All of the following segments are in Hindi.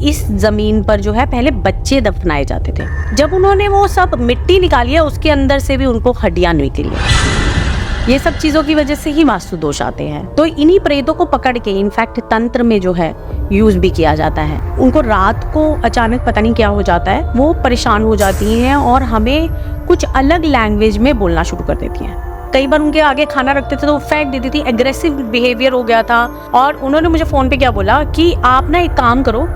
इस ज़मीन पर जो है पहले बच्चे दफनाए जाते थे। जब उन्होंने वो सब मिट्टी निकाली है, उसके अंदर से भी उनको हड्डियाँ निकली है। ये सब चीज़ों की वजह से ही वास्तु दोष आते हैं। तो इन्हीं प्रेतों को पकड़ के इनफैक्ट तंत्र में जो है यूज़ भी किया जाता है। उनको रात को अचानक पता नहीं क्या हो जाता है, वो परेशान हो जाती हैं और हमें कुछ अलग लैंग्वेज में बोलना शुरू कर देती हैं। कई बार उनके आगे खाना रखते थे तो वो फेंक देती थी, एग्रेसिव बिहेवियर हो गया था। और उन्होंने मुझे फ़ोन पे क्या बोला कि आप ना एक काम करो,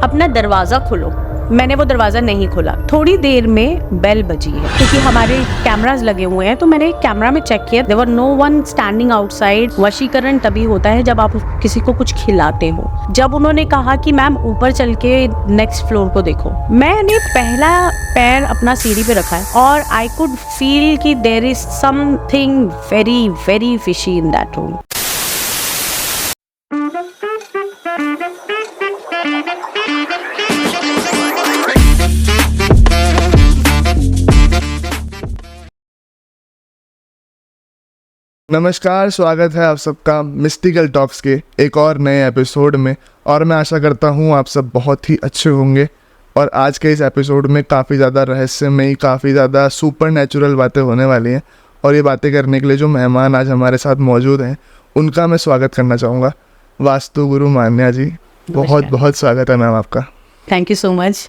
अपना दरवाज़ा खोलो। मैंने वो दरवाज़ा नहीं खोला। थोड़ी देर में बेल बजी है, क्योंकि हमारे कैमरास लगे हुए हैं, तो मैंने कैमरा में चेक किया, there were no one standing outside. वशीकरण तभी होता है जब आप किसी को कुछ खिलाते हो। जब उन्होंने कहा कि मैम ऊपर चल के नेक्स्ट फ्लोर को देखो, मैंने पहला पैर अपना सीढ़ी पे रखा है और आई कुड फील कि there is something very very fishy in that room. नमस्कार, स्वागत है आप सबका मिस्टिकल टॉक्स के एक और नए एपिसोड में। और मैं आशा करता हूँ आप सब बहुत ही अच्छे होंगे। और आज के इस एपिसोड में काफ़ी ज़्यादा रहस्यमयी, काफ़ी ज़्यादा सुपर नेचुरल बातें होने वाली हैं। और ये बातें करने के लिए जो मेहमान आज हमारे साथ मौजूद हैं, उनका मैं स्वागत करना चाहूँगा। वास्तु गुरु मान्या जी, बहुत बहुत स्वागत है मैम आपका। Thank you so much.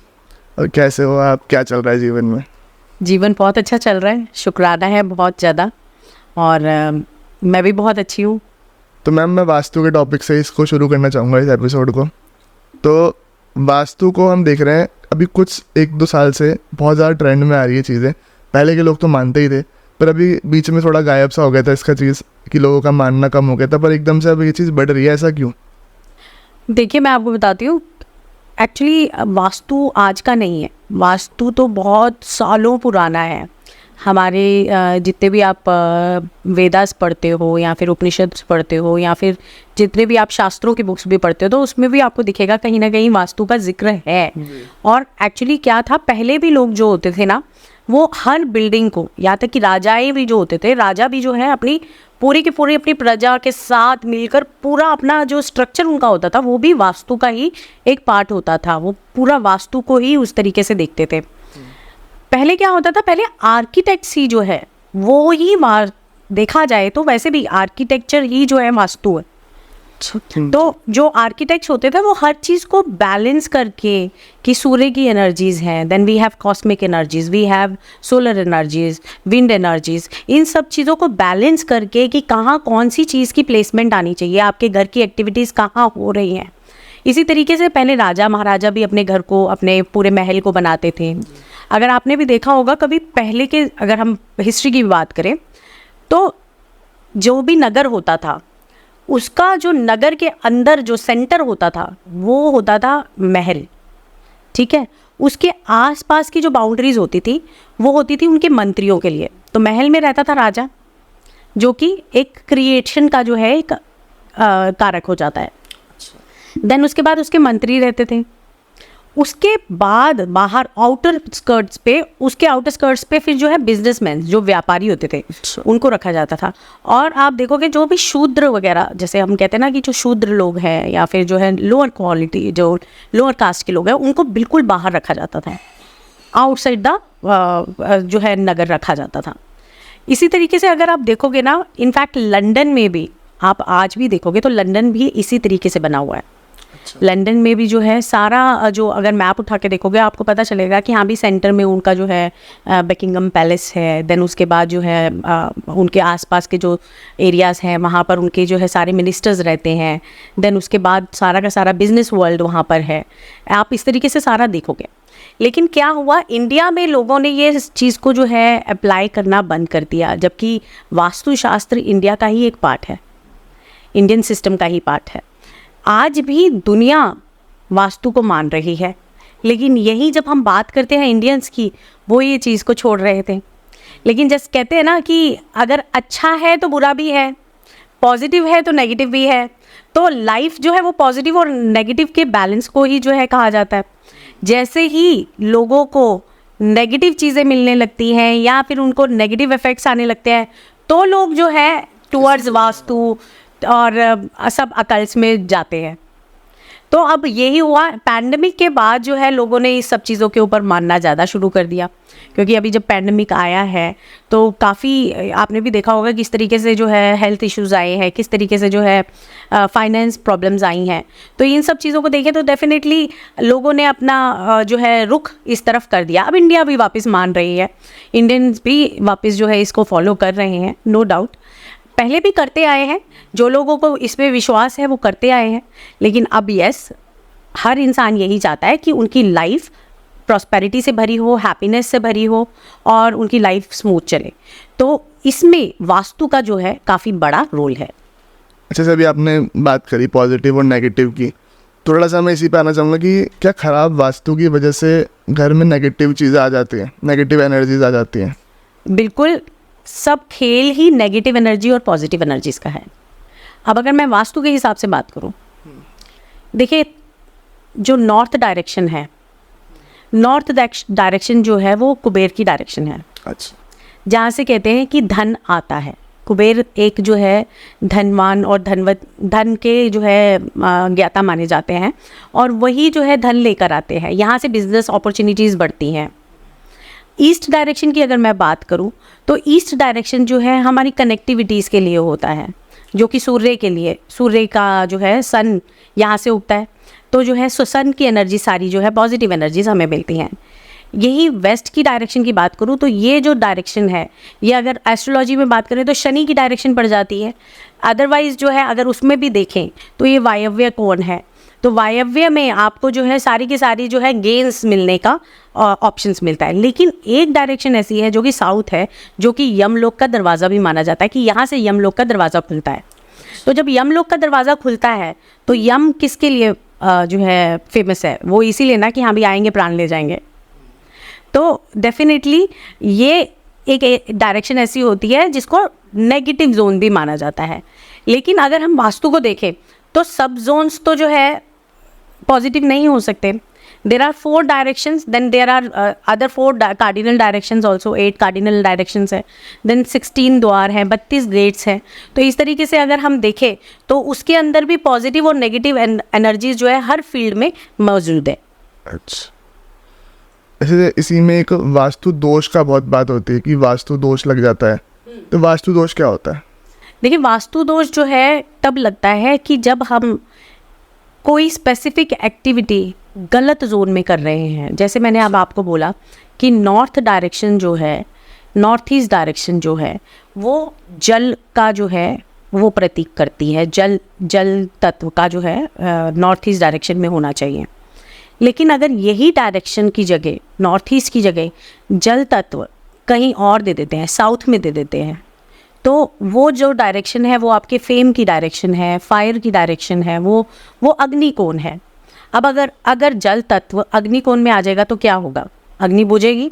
और कैसे हो आप, क्या चल रहा है जीवन में? जीवन बहुत अच्छा चल रहा है, शुक्राना है बहुत ज़्यादा। और मैं भी बहुत अच्छी हूँ। तो मैम, मैं वास्तु के टॉपिक से इसको शुरू करना चाहूँगा, इस एपिसोड को। तो वास्तु को हम देख रहे हैं अभी कुछ 1-2 साल से बहुत ज़्यादा ट्रेंड में आ रही है चीज़ें। पहले के लोग तो मानते ही थे, पर अभी बीच में थोड़ा गायब सा हो गया था इसका चीज़, कि लोगों का मानना कम हो गया था। पर एकदम से अब ये चीज़ बढ़ रही है, ऐसा क्यों? देखिए, मैं आपको बताती हूँ, एक्चुअली वास्तु आज का नहीं है। वास्तु तो बहुत सालों पुराना है। हमारे जितने भी आप वेदास पढ़ते हो या फिर उपनिषद पढ़ते हो या फिर जितने भी आप शास्त्रों की बुक्स भी पढ़ते हो, तो उसमें भी आपको दिखेगा कहीं ना कहीं वास्तु का जिक्र है। और एक्चुअली क्या था, पहले भी लोग जो होते थे ना, वो हर बिल्डिंग को, यहाँ तक कि राजाएं भी जो होते थे, राजा भी जो है अपनी पूरी की पूरी अपनी प्रजा के साथ मिलकर पूरा अपना जो स्ट्रक्चर उनका होता था, वो भी वास्तु का ही एक पार्ट होता था। वो पूरा वास्तु को ही उस तरीके से देखते थे। पहले क्या होता था, पहले आर्किटेक्ट्स ही जो है वो ही देखा जाए तो वैसे भी आर्किटेक्चर ही जो है वास्तु है। तो जो आर्किटेक्ट्स होते थे वो हर चीज़ को बैलेंस करके, कि सूर्य की एनर्जीज हैं, then we have cosmic energies, we have solar energies, wind energies, इन सब चीज़ों को बैलेंस करके कि कहाँ कौन सी चीज़ की प्लेसमेंट आनी चाहिए, आपके घर की एक्टिविटीज़ कहाँ हो रही हैं। इसी तरीके से पहले राजा महाराजा भी अपने घर को, अपने पूरे महल को बनाते थे। अगर आपने भी देखा होगा कभी पहले के, अगर हम हिस्ट्री की बात करें, तो जो भी नगर होता था, उसका जो नगर के अंदर जो सेंटर होता था वो होता था महल। ठीक है, उसके आसपास की जो बाउंड्रीज होती थी वो होती थी उनके मंत्रियों के लिए। तो महल में रहता था राजा, जो कि एक क्रिएशन का जो है एक कारक हो जाता है। देन उसके बाद उसके मंत्री रहते थे। उसके बाद बाहर आउटर स्कर्ट्स पे, उसके आउटर स्कर्ट्स पे फिर जो है बिजनेसमैन, जो व्यापारी होते थे, उनको रखा जाता था। और आप देखोगे जो भी शूद्र वगैरह, जैसे हम कहते हैं ना कि जो शूद्र लोग हैं या फिर जो है लोअर क्वालिटी, जो लोअर कास्ट के लोग हैं, उनको बिल्कुल बाहर रखा जाता था, आउटसाइड द जो है नगर रखा जाता था। इसी तरीके से अगर आप देखोगे ना, इनफैक्ट लंदन में भी आप आज भी देखोगे तो लंदन भी इसी तरीके से बना हुआ है। लंदन में भी जो है सारा, जो अगर मैप उठा के देखोगे आपको पता चलेगा कि हाँ भी सेंटर में उनका जो है बकिंगम पैलेस है। देन उसके बाद जो है उनके आसपास के जो एरियाज़ हैं वहाँ पर उनके जो है सारे मिनिस्टर्स रहते हैं। देन उसके बाद सारा का सारा बिजनेस वर्ल्ड वहाँ पर है। आप इस तरीके से सारा देखोगे। लेकिन क्या हुआ, इंडिया में लोगों ने ये चीज़ को जो है अप्लाई करना बंद कर दिया, जबकि वास्तुशास्त्र इंडिया का ही एक पार्ट है, इंडियन सिस्टम का ही पार्ट है। आज भी दुनिया वास्तु को मान रही है, लेकिन यही जब हम बात करते हैं इंडियंस की, वो ये चीज़ को छोड़ रहे थे। लेकिन जैसे कहते हैं ना कि अगर अच्छा है तो बुरा भी है, पॉजिटिव है तो नेगेटिव भी है। तो लाइफ जो है वो पॉजिटिव और नेगेटिव के बैलेंस को ही जो है कहा जाता है। जैसे ही लोगों को नेगेटिव चीज़ें मिलने लगती हैं या फिर उनको नेगेटिव इफेक्ट्स आने लगते हैं, तो लोग जो है टुवर्ड्स वास्तु और सब अकल्ट्स में जाते हैं। तो अब यही हुआ, पैंडेमिक के बाद जो है लोगों ने इस सब चीज़ों के ऊपर मानना ज़्यादा शुरू कर दिया, क्योंकि अभी जब पैंडेमिक आया है तो काफ़ी आपने भी देखा होगा किस तरीके से जो है हेल्थ इश्यूज़ आए हैं, किस तरीके से जो है फाइनेंस प्रॉब्लम्स आई हैं। तो इन सब चीज़ों को देखें तो डेफिनेटली लोगों ने अपना जो है रुख इस तरफ कर दिया। अब इंडिया भी वापस मान रही है, इंडियंस भी वापस जो है इसको फॉलो कर रहे हैं, नो डाउट। पहले भी करते आए हैं, जो लोगों को इस पे विश्वास है वो करते आए हैं, लेकिन अब यस, हर इंसान यही चाहता है कि उनकी लाइफ प्रॉस्पेरिटी से भरी हो, हैप्पीनेस से भरी हो और उनकी लाइफ स्मूथ चले। तो इसमें वास्तु का जो है काफ़ी बड़ा रोल है। अच्छा सर, अभी आपने बात करी पॉजिटिव और नेगेटिव की, थोड़ा सा मैं इसी पे आना चाहूँगा कि क्या ख़राब वास्तु की वजह से घर में नेगेटिव चीज़ें आ जाती हैं, नेगेटिव एनर्जीज आ जाती हैं? बिल्कुल, सब खेल ही नेगेटिव एनर्जी और पॉजिटिव एनर्जीज का है। अब अगर मैं वास्तु के हिसाब से बात करूं, देखिए जो नॉर्थ डायरेक्शन है, नॉर्थ डायरेक्शन जो है वो कुबेर की डायरेक्शन है। अच्छा। जहाँ से कहते हैं कि धन आता है। कुबेर एक जो है धनवान और धन के जो है ज्ञाता माने जाते हैं, और वही जो है धन लेकर आते हैं, यहाँ से बिजनेस अपॉर्चुनिटीज़ बढ़ती हैं। ईस्ट डायरेक्शन की अगर मैं बात करूं तो ईस्ट डायरेक्शन जो है हमारी कनेक्टिविटीज़ के लिए होता है, जो कि सूर्य के लिए, सूर्य का जो है सन यहाँ से उगता है, तो जो है सन की एनर्जी सारी जो है पॉजिटिव एनर्जीज हमें मिलती हैं। यही वेस्ट की डायरेक्शन की बात करूं तो ये जो डायरेक्शन है, ये अगर एस्ट्रोलॉजी में बात करें तो शनि की डायरेक्शन पड़ जाती है। अदरवाइज़ जो है अगर उसमें भी देखें तो ये वायव्य कोण है, तो वायव्य में आपको जो है सारी की सारी जो है गेन्स मिलने का ऑप्शंस मिलता है। लेकिन एक डायरेक्शन ऐसी है जो कि साउथ है, जो कि यमलोक का दरवाज़ा भी माना जाता है, कि यहाँ से यमलोक का दरवाज़ा खुलता है। तो जब यमलोक का दरवाज़ा खुलता है तो यम किसके लिए जो है फेमस है? वो इसीलिए ना कि हाँ भी आएंगे प्राण ले जाएंगे। तो डेफिनेटली ये एक डायरेक्शन ऐसी होती है जिसको नेगेटिव जोन भी माना जाता है। लेकिन अगर हम वास्तु को देखें तो सब जोन्स तो जो है पॉजिटिव नहीं हो सकते। There are 4 directions, then there are other 4 cardinal directions also, 8 cardinal directions है, देन 16 द्वार हैं, 32 गेट्स हैं। तो इस तरीके से अगर हम देखें तो उसके अंदर भी पॉजिटिव और नेगेटिव एनर्जीज जो है हर फील्ड में मौजूद है। अच्छा, ऐसे इसी में एक वास्तु दोष का बहुत बात होती है कि वास्तु दोष लग जाता है, तो वास्तु दोष क्या होता है? देखिए, वास्तु दोष जो है तब लगता है कि जब हम कोई स्पेसिफिक एक्टिविटी गलत जोन में कर रहे हैं। जैसे मैंने अब आपको बोला कि नॉर्थ डायरेक्शन जो है, नॉर्थ ईस्ट डायरेक्शन जो है वो जल का जो है वो प्रतीक करती है, जल तत्व का जो है नॉर्थ ईस्ट डायरेक्शन में होना चाहिए। लेकिन अगर यही डायरेक्शन की जगह, नॉर्थ ईस्ट की जगह जल तत्व कहीं और दे देते हैं, साउथ में दे देते हैं, तो वो जो डायरेक्शन है वो आपके फेम की डायरेक्शन है, फायर की डायरेक्शन है, वो अग्निकोण है। अब अगर जल तत्व अग्निकोण में आ जाएगा तो क्या होगा? अग्नि बुझेगी,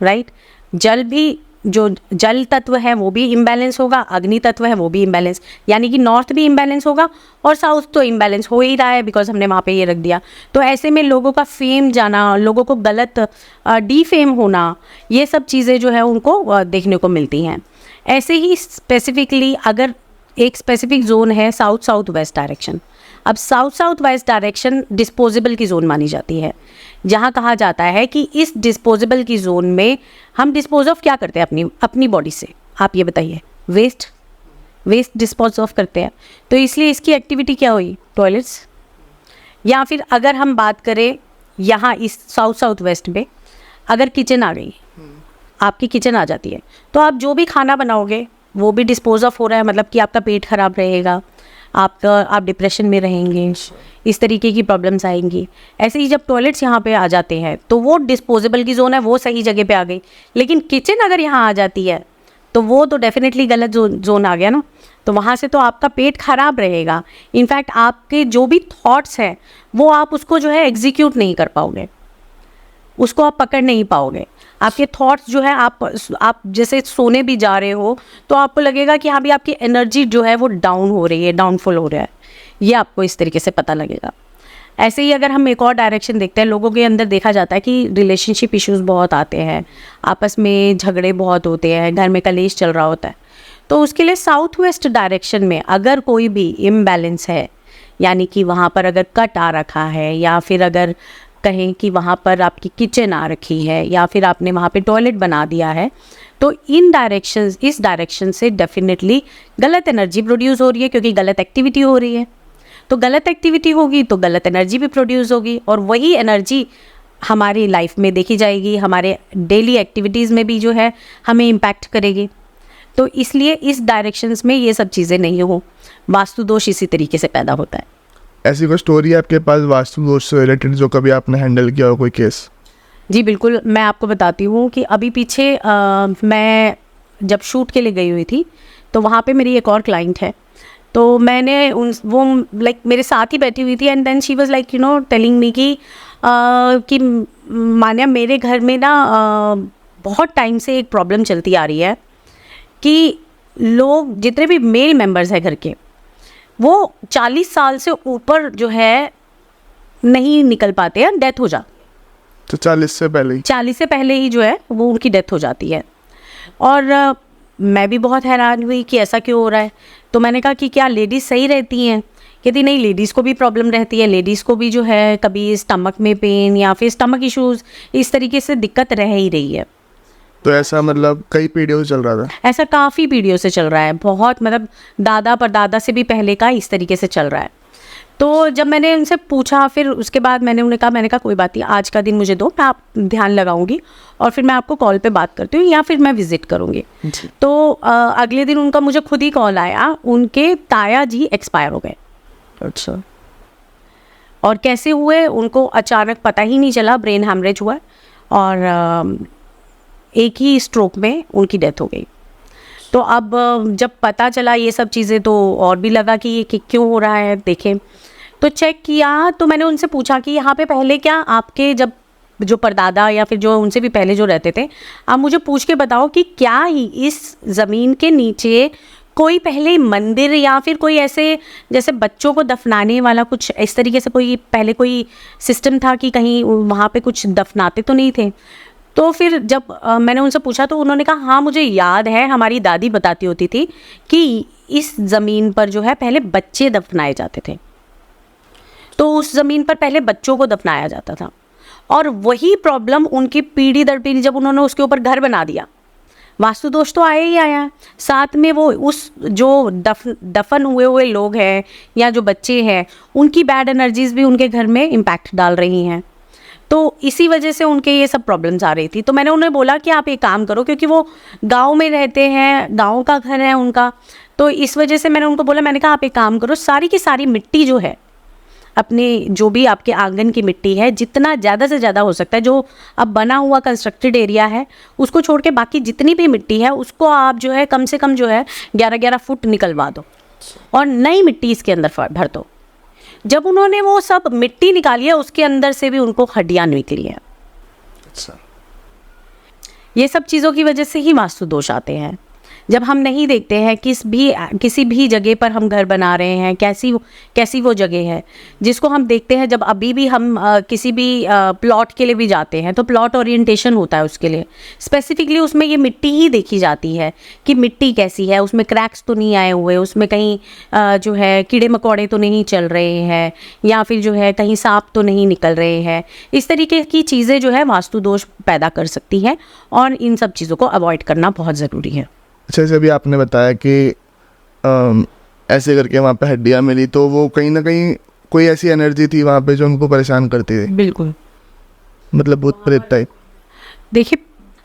राइट? जल भी, जो जल तत्व है वो भी इम्बैलेंस होगा, अग्नि तत्व है वो भी इम्बैलेंस, यानी कि नॉर्थ भी इम्बैलेंस होगा और साउथ तो इम्बैलेंस हो ही रहा है, बिकॉज हमने वहाँ पे ये रख दिया। तो ऐसे में लोगों का फेम जाना, लोगों को गलत डीफेम होना, ये सब चीज़ें जो है उनको देखने को मिलती हैं। ऐसे ही स्पेसिफिकली अगर एक स्पेसिफिक जोन है साउथ साउथ वेस्ट डायरेक्शन, अब south south west direction disposable की जोन मानी जाती है, जहाँ कहा जाता है कि इस डिस्पोजेबल की जोन में हम डिस्पोज ऑफ क्या करते हैं अपनी बॉडी से? आप ये बताइए। वेस्ट डिस्पोज ऑफ करते हैं। तो इसलिए इसकी एक्टिविटी क्या हुई? टॉयलेट्स। या फिर अगर हम बात करें यहाँ इस साउथ साउथ वेस्ट में, अगर किचन आ गई, आपकी किचन आ जाती है, तो आप जो भी खाना बनाओगे वो भी डिस्पोज ऑफ हो रहा है, मतलब कि आपका पेट खराब रहेगा, आप डिप्रेशन में रहेंगे, इस तरीके की प्रॉब्लम्स आएंगी। ऐसे ही जब टॉयलेट्स यहाँ पे आ जाते हैं तो वो डिस्पोजेबल की जोन है, वो सही जगह पे आ गई। लेकिन किचन अगर यहाँ आ जाती है तो वो तो डेफिनेटली गलत जोन आ गया ना, तो वहाँ से तो आपका पेट खराब रहेगा। इनफैक्ट आपके जो भी थॉट्स हैं वो आप उसको जो है एग्जीक्यूट नहीं कर पाओगे, उसको आप पकड़ नहीं पाओगे। आपके थॉट्स जो है, आप जैसे सोने भी जा रहे हो तो आपको लगेगा कि हाँ भी आपकी एनर्जी जो है वो डाउन हो रही है, डाउनफॉल हो रहा है, ये आपको इस तरीके से पता लगेगा। ऐसे ही अगर हम एक और डायरेक्शन देखते हैं, लोगों के अंदर देखा जाता है कि रिलेशनशिप इश्यूज़ बहुत आते हैं, आपस में झगड़े बहुत होते हैं, घर में कलेश चल रहा होता है। तो उसके लिए साउथ वेस्ट डायरेक्शन में अगर कोई भी इम्बैलेंस है यानी कि वहाँ पर अगर कट आ रखा है, या फिर अगर कहें कि वहाँ पर आपकी किचन आ रखी है, या फिर आपने वहाँ पे टॉयलेट बना दिया है, तो इस डायरेक्शन से डेफिनेटली गलत एनर्जी प्रोड्यूस हो रही है, क्योंकि गलत एक्टिविटी हो रही है। तो गलत एक्टिविटी होगी तो गलत एनर्जी भी प्रोड्यूस होगी, और वही एनर्जी हमारी लाइफ में देखी जाएगी, हमारे डेली एक्टिविटीज़ में भी जो है हमें इम्पैक्ट करेगी। तो इसलिए इस डायरेक्शंस में ये सब चीज़ें नहीं हो, वास्तु दोष इसी तरीके से पैदा होता है। ऐसी कोई स्टोरी है आपके पास वास्तु दोष से रिलेटेड जो कभी आपने हैंडल किया हो, कोई केस? जी बिल्कुल, मैं आपको बताती हूँ कि अभी पीछे मैं जब शूट के लिए गई हुई थी, तो वहाँ पे मेरी एक और क्लाइंट है, तो मैंने वो लाइक मेरे साथ ही बैठी हुई थी, and then she was like telling me कि मान्या, मेरे घर में ना बहुत टाइम से एक प्रॉब्लम चलती आ रही है कि लोग जितने भी मेल मेंबर्स हैं घर के, वो 40 साल से ऊपर जो है नहीं निकल पाते हैं, डेथ हो जाती है। तो 40 से पहले ही जो है वो उनकी डेथ हो जाती है। और मैं भी बहुत हैरान हुई कि ऐसा क्यों हो रहा है। तो मैंने कहा कि क्या लेडीज़ सही रहती हैं? कहती नहीं, लेडीज़ को भी प्रॉब्लम रहती है, लेडीज़ को भी जो है कभी स्टमक में पेन या फिर स्टमक इश्यूज़, इस तरीके से दिक्कत रह ही रही है। तो ऐसा मतलब कई पीढ़ियों से चल रहा था? ऐसा काफ़ी पीढ़ियों से चल रहा है, बहुत मतलब दादा परदादा से भी पहले का इस तरीके से चल रहा है। तो जब मैंने उनसे पूछा, फिर उसके बाद मैंने कहा कोई बात नहीं, आज का दिन मुझे दो, मैं आप ध्यान लगाऊंगी और फिर मैं आपको कॉल पे बात करती हूँ या फिर मैं विजिट करूँगी। तो अगले दिन उनका मुझे खुद ही कॉल आया, उनके ताया जी एक्सपायर हो गए। अच्छा। और कैसे हुए उनको अचानक पता ही नहीं चला, ब्रेन हैमरेज हुआ और एक ही स्ट्रोक में उनकी डेथ हो गई। तो अब जब पता चला ये सब चीज़ें, तो और भी लगा कि ये क्यों हो रहा है, देखें। तो चेक किया, तो मैंने उनसे पूछा कि यहाँ पे पहले क्या आपके जब जो परदादा या फिर जो उनसे भी पहले जो रहते थे, आप मुझे पूछ के बताओ कि क्या ही इस ज़मीन के नीचे कोई पहले मंदिर या फिर कोई ऐसे जैसे बच्चों को दफनाने वाला कुछ इस तरीके से कोई पहले कोई सिस्टम था कि कहीं वहाँ पे कुछ दफनाते तो नहीं थे? तो फिर जब मैंने उनसे पूछा तो उन्होंने कहा हाँ मुझे याद है, हमारी दादी बताती होती थी कि इस ज़मीन पर जो है पहले बच्चे दफनाए जाते थे। तो उस ज़मीन पर पहले बच्चों को दफनाया जाता था, और वही प्रॉब्लम उनकी पीढ़ी दर पीढ़ी, जब उन्होंने उसके ऊपर घर बना दिया, वास्तु दोष तो आया ही आया, साथ में वो उस जो दफन हुए लोग हैं या जो बच्चे हैं, उनकी बैड एनर्जीज भी उनके घर में इम्पैक्ट डाल रही हैं। तो इसी वजह से उनके ये सब प्रॉब्लम्स आ रही थी। तो मैंने उन्हें बोला कि आप एक काम करो, क्योंकि वो गांव में रहते हैं, गांव का घर है उनका, तो इस वजह से मैंने उनको बोला, मैंने कहा आप एक काम करो, सारी की सारी मिट्टी जो है, अपने जो भी आपके आंगन की मिट्टी है, जितना ज़्यादा से ज़्यादा हो सकता है, जो अब बना हुआ कंस्ट्रक्टेड एरिया है उसको छोड़ के बाकी जितनी भी मिट्टी है उसको आप जो है कम से कम जो है 11-11 फुट निकलवा दो और नई मिट्टी इसके अंदर भर दो। जब उन्होंने वो सब मिट्टी निकाली है, उसके अंदर से भी उनको हड्डियाँ निकली है। अच्छा। ये सब चीज़ों की वजह से ही वास्तु दोष आते हैं। जब हम नहीं देखते हैं किसी भी जगह पर हम घर बना रहे हैं, कैसी वो जगह है, जिसको हम देखते हैं। जब अभी भी हम किसी भी प्लॉट के लिए भी जाते हैं तो प्लॉट ओरिएंटेशन होता है, उसके लिए स्पेसिफिकली उसमें ये मिट्टी ही देखी जाती है कि मिट्टी कैसी है, उसमें क्रैक्स तो नहीं आए हुए, उसमें कहीं जो है कीड़े मकोड़े तो नहीं चल रहे हैं, या फिर जो है कहीं सांप तो नहीं निकल रहे हैं। इस तरीके की चीज़ें जो है वास्तु दोष पैदा कर सकती हैं, और इन सब चीज़ों को अवॉइड करना बहुत ज़रूरी है। अच्छा, जैसे अभी आपने बताया कि ऐसे करके वहाँ पे हड्डियाँ मिली, तो वो कहीं ना कहीं कोई ऐसी एनर्जी थी वहाँ पे जो उनको परेशान करती थी? बिल्कुल, मतलब भूत प्रेत टाइप। देखिए,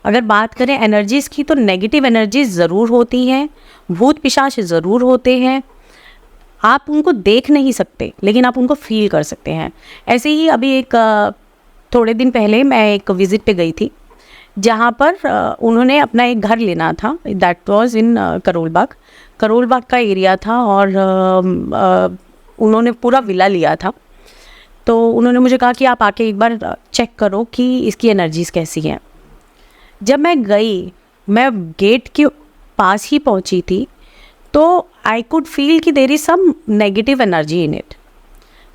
अगर बात करें एनर्जीज़ की, तो नेगेटिव एनर्जीज ज़रूर होती हैं, भूत पिशाच ज़रूर होते हैं। आप उनको देख नहीं सकते, लेकिन आप उनको फील कर सकते हैं। ऐसे ही अभी थोड़े दिन पहले मैं एक विज़िट पे गई थी, जहाँ पर उन्होंने अपना एक घर लेना था। That was in Karol Bagh का एरिया था, और उन्होंने पूरा विला लिया था। तो उन्होंने मुझे कहा कि आप आके एक बार चेक करो कि इसकी एनर्जीज़ कैसी हैं। जब मैं गई, मैं गेट के पास ही पहुँची थी, तो आई कुड फील कि there is some negative energy in it.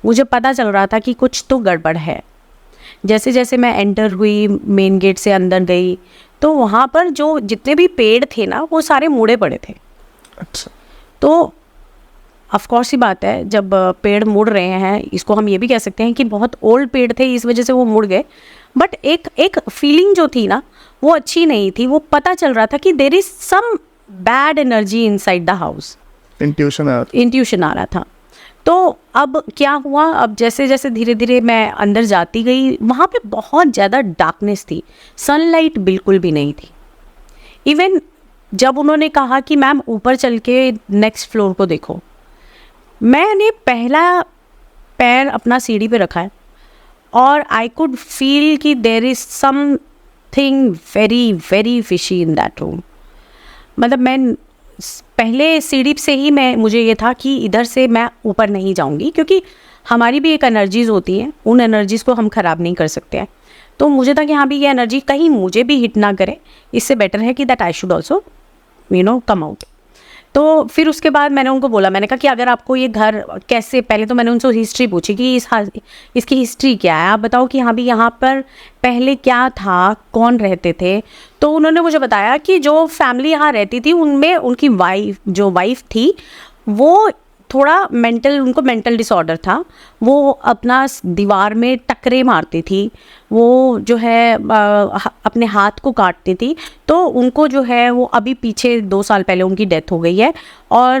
मुझे पता चल रहा था कि कुछ तो गड़बड़ है। जैसे जैसे मैं एंटर हुई, मेन गेट से अंदर गई, तो वहाँ पर जो जितने भी पेड़ थे ना, वो सारे मुड़े पड़े थे। अच्छा। तो ऑफ कोर्स ही बात है, जब पेड़ मुड़ रहे हैं, इसको हम ये भी कह सकते हैं कि बहुत ओल्ड पेड़ थे, इस वजह से वो मुड़ गए, बट एक फीलिंग जो थी ना वो अच्छी नहीं थी। वो पता चल रहा था कि there is some bad energy inside the house, intuition आ रहा था। तो अब क्या हुआ, अब जैसे जैसे धीरे धीरे मैं अंदर जाती गई, वहाँ पे बहुत ज़्यादा डार्कनेस थी, सनलाइट बिल्कुल भी नहीं थी। इवन जब उन्होंने कहा कि मैम ऊपर चल के नेक्स्ट फ्लोर को देखो, मैंने पहला पैर अपना सीढ़ी पे रखा है और आई कुड फील कि there is something very very fishy in that room. मतलब मैं पहले सीढ़ी से ही मुझे ये था कि इधर से मैं ऊपर नहीं जाऊंगी, क्योंकि हमारी भी एक एनर्जीज़ होती हैं, उन एनर्जीज़ को हम ख़राब नहीं कर सकते हैं। तो मुझे था कि हाँ भी ये एनर्जी कहीं मुझे भी हिट ना करे, इससे बेटर है कि that I should also come out. तो फिर उसके बाद मैंने उनको बोला, मैंने कहा कि अगर आपको ये घर कैसे, पहले तो मैंने उनसे हिस्ट्री पूछी कि इसकी हिस्ट्री क्या है, आप बताओ कि हाँ भी यहाँ पर पहले क्या था, कौन रहते थे। तो उन्होंने मुझे बताया कि जो फैमिली यहाँ रहती थी उनमें उनकी वाइफ थी, वो थोड़ा उनको मेंटल डिसऑर्डर था, वो अपना दीवार में टकरे मारती थी, वो जो है अपने हाथ को काटती थी। तो उनको जो है वो अभी पीछे 2 साल पहले उनकी डेथ हो गई है, और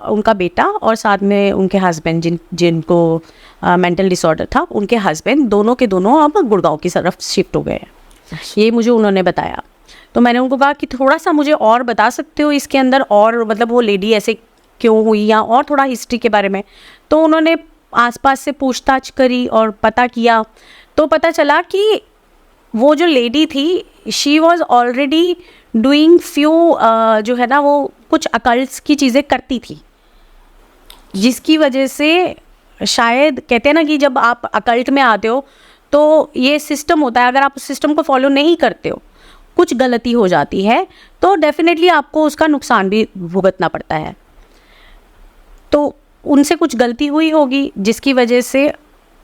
उनका बेटा और साथ में उनके हस्बैंड जिनको मेंटल डिसऑर्डर था, उनके हस्बैंड दोनों के दोनों अब गुड़गांव की तरफ शिफ्ट हो गए हैं। ये मुझे उन्होंने बताया। तो मैंने उनको कहा कि थोड़ा सा मुझे और बता सकते हो इसके अंदर, और मतलब वो लेडी ऐसे क्यों हुई, या और थोड़ा हिस्ट्री के बारे में। तो उन्होंने आसपास से पूछताछ करी और पता किया, तो पता चला कि वो जो लेडी थी, she was already doing few जो है ना वो कुछ अकल्ट्स की चीज़ें करती थी, जिसकी वजह से शायद कहते हैं ना कि जब आप अकल्ट में आते हो तो ये सिस्टम होता है, अगर आप उस सिस्टम को फॉलो नहीं करते हो, कुछ गलती हो जाती है, तो डेफिनेटली आपको उसका नुकसान भी भुगतना पड़ता है। तो उनसे कुछ गलती हुई होगी, जिसकी वजह से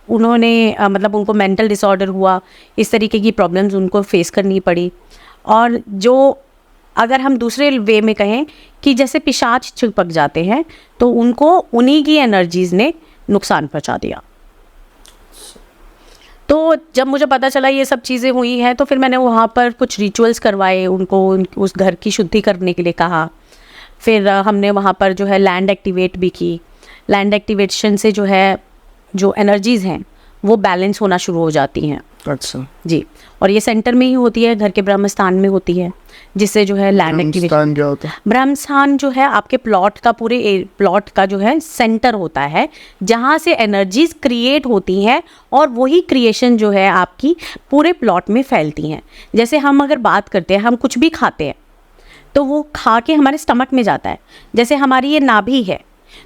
उन्होंने मतलब उनको मेंटल डिसऑर्डर हुआ, इस तरीके की प्रॉब्लम्स उनको फेस करनी पड़ी। और जो अगर हम दूसरे वे में कहें कि जैसे पिशाच चिपक जाते हैं, तो उनको उन्हीं की एनर्जीज़ ने नुकसान पहुंचा दिया। तो जब मुझे पता चला ये सब चीज़ें हुई हैं, तो फिर मैंने वहाँ पर कुछ रिचुअल्स करवाए, उनको उस घर की शुद्धि करने के लिए कहा। फिर हमने वहाँ पर जो है लैंड एक्टिवेट भी की। लैंड एक्टिवेशन से जो है जो एनर्जीज़ हैं वो बैलेंस होना शुरू हो जाती हैं। अच्छा जी, और ये सेंटर में ही होती है, घर के ब्रह्म स्थान में होती है, जिससे जो है लैंड एक्टिवेशन। क्या होता है? ब्रह्म स्थान जो है आपके प्लॉट का, पूरे प्लॉट का जो है सेंटर होता है, जहाँ से एनर्जीज क्रिएट होती हैं, और वही क्रिएशन जो है आपकी पूरे प्लॉट में फैलती हैं। जैसे हम अगर बात करते हैं, हम कुछ भी खाते हैं तो वो खा के हमारे स्टमक में जाता है। जैसे हमारी ये नाभि है,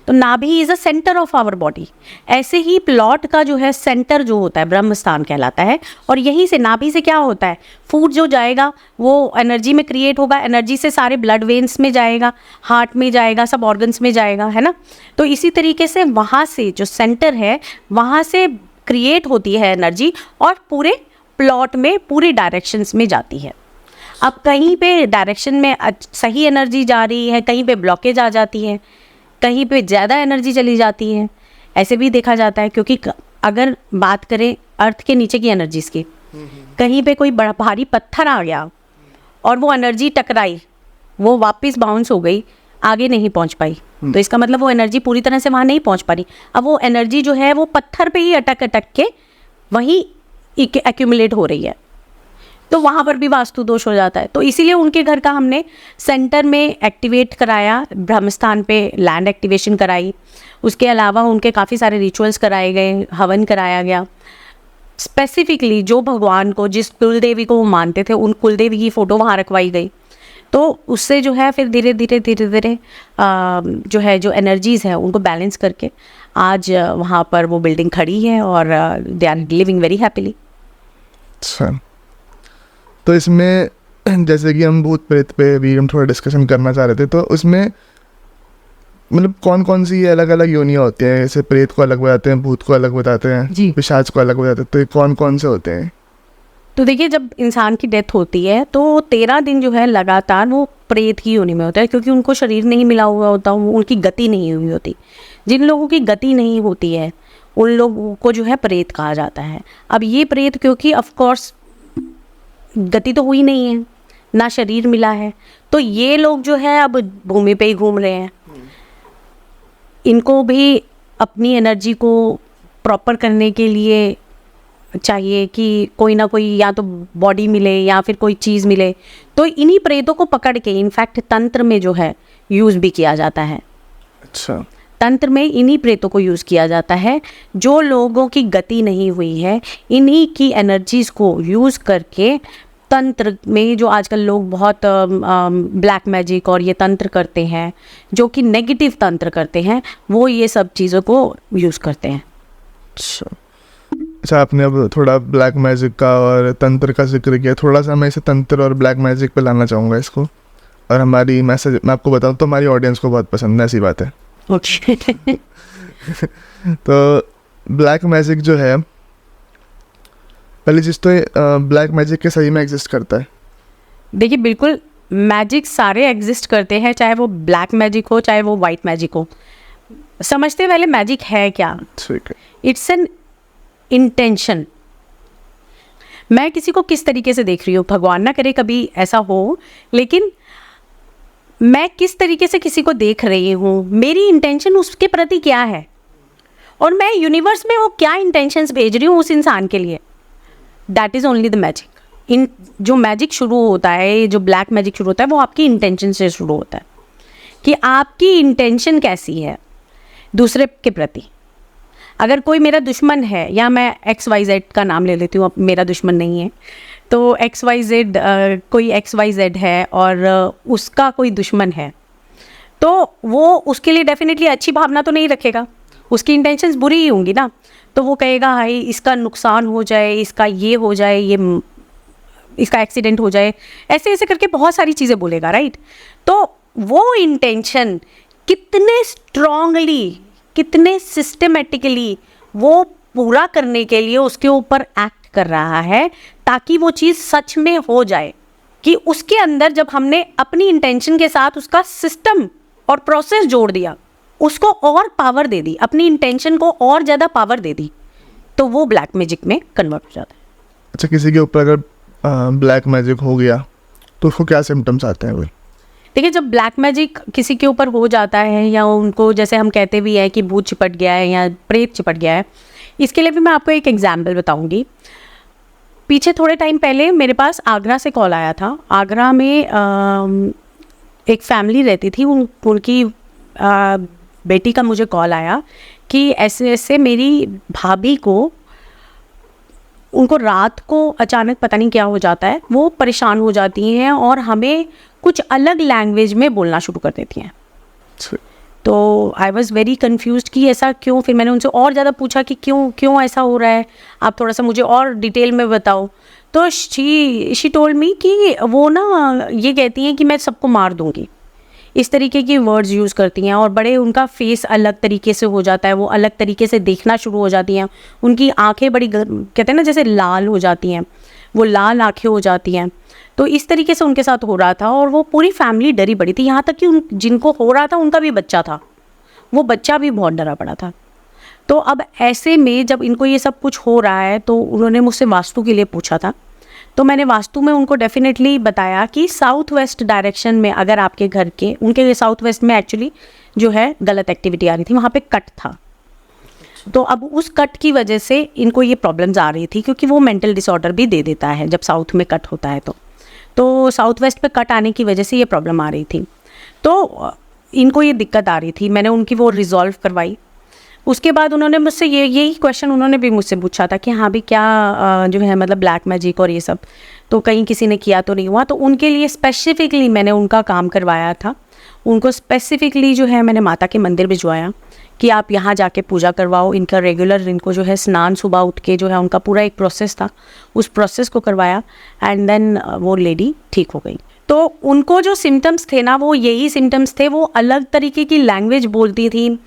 तो नाभि is a centre of our body. ऐसे ही प्लॉट का जो है सेंटर जो होता है ब्रह्म स्थान कहलाता है, और यहीं से नाभि से क्या होता है, फूड जो जाएगा वो एनर्जी में क्रिएट होगा, एनर्जी से सारे ब्लड वेन्स में जाएगा, हार्ट में जाएगा, सब ऑर्गन्स में जाएगा, है ना। तो इसी तरीके से वहाँ से जो सेंटर है वहाँ से क्रिएट होती है एनर्जी, और पूरे प्लॉट में पूरे डायरेक्शंस में जाती है। अब कहीं पे डायरेक्शन में सही एनर्जी जा रही है, कहीं पे ब्लॉकेज आ जाती है, कहीं पे ज़्यादा एनर्जी चली जाती है, ऐसे भी देखा जाता है। क्योंकि अगर बात करें अर्थ के नीचे की एनर्जीज़ की, कहीं पे कोई बड़ा भारी पत्थर आ गया और वो एनर्जी टकराई, वो वापस बाउंस हो गई, आगे नहीं पहुंच पाई, तो इसका मतलब वो एनर्जी पूरी तरह से वहाँ नहीं पहुंच पा रही। अब वो एनर्जी जो है वो पत्थर पे ही अटक के वहीं एक्यूमुलेट हो रही है, तो वहाँ पर भी वास्तु दोष हो जाता है। तो इसीलिए उनके घर का हमने सेंटर में एक्टिवेट कराया, ब्रह्मस्थान पे लैंड एक्टिवेशन कराई। उसके अलावा उनके काफ़ी सारे रिचुअल्स कराए गए, हवन कराया गया। स्पेसिफिकली जो भगवान को, जिस कुलदेवी को वो मानते थे, उन कुलदेवी की फ़ोटो वहाँ रखवाई गई। तो उससे जो है फिर धीरे धीरे जो है जो एनर्जीज़ है उनको बैलेंस करके आज वहाँ पर वो बिल्डिंग खड़ी है, और they are living very happily. अच्छा, तो इसमें जैसे कि हम भूत प्रेत पे भी हम थोड़ा डिस्कशन करना चाह रहे थे, तो उसमें मतलब कौन कौन सी अलग अलग योनियाँ होती हैं? जैसे प्रेत को अलग बताते हैं, भूत को अलग बताते हैं, पिशाच को अलग बताते हैं, तो ये कौन कौन से होते हैं? तो देखिए, जब इंसान की डेथ होती है तो 13 दिन जो है लगातार वो प्रेत की योनि में होता है, क्योंकि उनको शरीर नहीं मिला हुआ होता, उनकी गति नहीं हुई होती। जिन लोगों की गति नहीं होती है उन लोगों को जो है प्रेत कहा जाता है। अब ये प्रेत, क्योंकि ऑफ कोर्स गति तो हुई नहीं है, ना शरीर मिला है, तो ये लोग जो है अब भूमि पे ही घूम रहे हैं। इनको भी अपनी एनर्जी को प्रॉपर करने के लिए चाहिए कि कोई ना कोई या तो बॉडी मिले या फिर कोई चीज़ मिले, तो इन्हीं प्रेतों को पकड़ के इनफैक्ट तंत्र में जो है यूज़ भी किया जाता है। अच्छा, तंत्र में इन्हीं प्रेतों को यूज़ किया जाता है। जो लोगों की गति नहीं हुई है, इन्हीं की एनर्जीज़ को यूज़ करके तंत्र में, जो आजकल लोग बहुत ब्लैक मैजिक और ये तंत्र करते हैं, जो कि नेगेटिव तंत्र करते हैं, वो ये सब चीज़ों को यूज़ करते हैं। अच्छा, आपने अब थोड़ा ब्लैक मैजिक का और तंत्र का जिक्र किया, थोड़ा सा मैं इसे तंत्र और ब्लैक मैजिक पे लाना चाहूँगा इसको। और हमारी मैसेज मैं आपको बताऊँ तो हमारी ऑडियंस को बहुत पसंद है, ऐसी बात है। ओके। तो ब्लैक मैजिक जो है, पहली चीज़ तो ब्लैक मैजिक के सही में एग्जिस्ट करता है? देखिए, बिल्कुल मैजिक सारे एग्जिस्ट करते हैं, चाहे वो ब्लैक मैजिक हो चाहे वो वाइट मैजिक हो। समझते पहले मैजिक है क्या? ठीक है। It's an intention. मैं किसी को किस तरीके से देख रही हूँ, भगवान ना करे कभी ऐसा हो, लेकिन मैं किस तरीके से किसी को देख रही हूँ, मेरी इंटेंशन उसके प्रति क्या है, और मैं यूनिवर्स में वो क्या इंटेंशंस भेज रही हूँ उस इंसान के लिए। That is only the magic. इन जो मैजिक शुरू होता है, जो ब्लैक मैजिक शुरू होता है, वो आपकी इंटेंशन से शुरू होता है कि आपकी इंटेंशन कैसी है दूसरे के प्रति। अगर कोई मेरा दुश्मन है, या मैं XYZ का नाम ले लेती हूँ, अब मेरा दुश्मन नहीं है, तो XYZ कोई XYZ है और उसका कोई दुश्मन है, तो वो उसके लिए डेफिनेटली अच्छी भावना तो नहीं रखेगा, उसकी इंटेंशंस बुरी ही होंगी ना। तो वो कहेगा हाय इसका नुकसान हो जाए, इसका ये हो जाए, ये इसका एक्सीडेंट हो जाए, ऐसे ऐसे करके बहुत सारी चीज़ें बोलेगा, राइट। तो वो इंटेंशन कितने स्ट्रांगली, कितने सिस्टमेटिकली वो पूरा करने के लिए उसके ऊपर एक्ट कर रहा है, ताकि वो चीज़ सच में हो जाए। कि उसके अंदर जब हमने अपनी इंटेंशन के साथ उसका सिस्टम और प्रोसेस जोड़ दिया, उसको और पावर दे दी, अपनी इंटेंशन को और ज़्यादा पावर दे दी, तो वो ब्लैक मैजिक में कन्वर्ट हो जाता है। अच्छा, किसी के ऊपर अगर ब्लैक मैजिक हो गया तो उसको क्या सिम्टम्स आते हैं? देखिए, जब ब्लैक मैजिक किसी के ऊपर हो जाता है, या उनको जैसे हम कहते भी हैं कि भूत चिपट गया है या प्रेत चिपट गया है, इसके लिए भी मैं आपको एक एग्जाम्पल बताऊंगी। पीछे थोड़े टाइम पहले मेरे पास आगरा से कॉल आया था। आगरा में एक फैमिली रहती थी, उनकी बेटी का मुझे कॉल आया कि ऐसे ऐसे मेरी भाभी को, उनको रात को अचानक पता नहीं क्या हो जाता है, वो परेशान हो जाती हैं और हमें कुछ अलग लैंग्वेज में बोलना शुरू कर देती हैं। तो आई वॉज़ वेरी कन्फ्यूज्ड कि ऐसा क्यों। फिर मैंने उनसे और ज़्यादा पूछा कि क्यों ऐसा हो रहा है, आप थोड़ा सा मुझे और डिटेल में बताओ। तो शी टोल्ड मी कि वो ना ये कहती हैं कि मैं सबको मार दूँगी, इस तरीके की वर्ड्स यूज़ करती हैं, और बड़े उनका फेस अलग तरीके से हो जाता है, वो अलग तरीके से देखना शुरू हो जाती हैं, उनकी आंखें बड़ी कहते हैं ना जैसे लाल हो जाती हैं, वो लाल आंखें हो जाती हैं। तो इस तरीके से उनके साथ हो रहा था, और वो पूरी फैमिली डरी पड़ी थी, यहाँ तक कि जिनको हो रहा था उनका भी बच्चा था, वो बच्चा भी बहुत डरा पड़ा था। तो अब ऐसे में जब इनको ये सब कुछ हो रहा है, तो उन्होंने मुझसे वास्तु के लिए पूछा था। तो मैंने वास्तु में उनको डेफिनेटली बताया कि साउथ वेस्ट डायरेक्शन में, अगर आपके घर के, उनके साउथ वेस्ट में एक्चुअली जो है गलत एक्टिविटी आ रही थी, वहाँ पे कट था। तो अब उस कट की वजह से इनको ये प्रॉब्लम्स आ रही थी, क्योंकि वो मेंटल डिसऑर्डर भी दे देता है जब साउथ में कट होता है। तो साउथ वेस्ट पे कट आने की वजह से ये प्रॉब्लम आ रही थी, तो इनको ये दिक्कत आ रही थी। मैंने उनकी वो रिजॉल्व करवाई। उसके बाद उन्होंने मुझसे यही क्वेश्चन उन्होंने भी मुझसे पूछा था कि हाँ भी क्या जो है मतलब ब्लैक मैजिक और ये सब तो कहीं किसी ने किया तो नहीं हुआ। तो उनके लिए स्पेसिफिकली मैंने उनका काम करवाया था। उनको स्पेसिफिकली जो है मैंने माता के मंदिर भिजवाया कि आप यहाँ जाके पूजा करवाओ। इनका रेगुलर इनको जो है स्नान सुबह उठ के जो है उनका पूरा एक प्रोसेस था, उस प्रोसेस को करवाया एंड देन वो लेडी ठीक हो गई। तो उनको जो सिम्टम्स थे ना, वो यही सिम्टम्स थे। वो अलग तरीके की लैंग्वेज बोलती थी,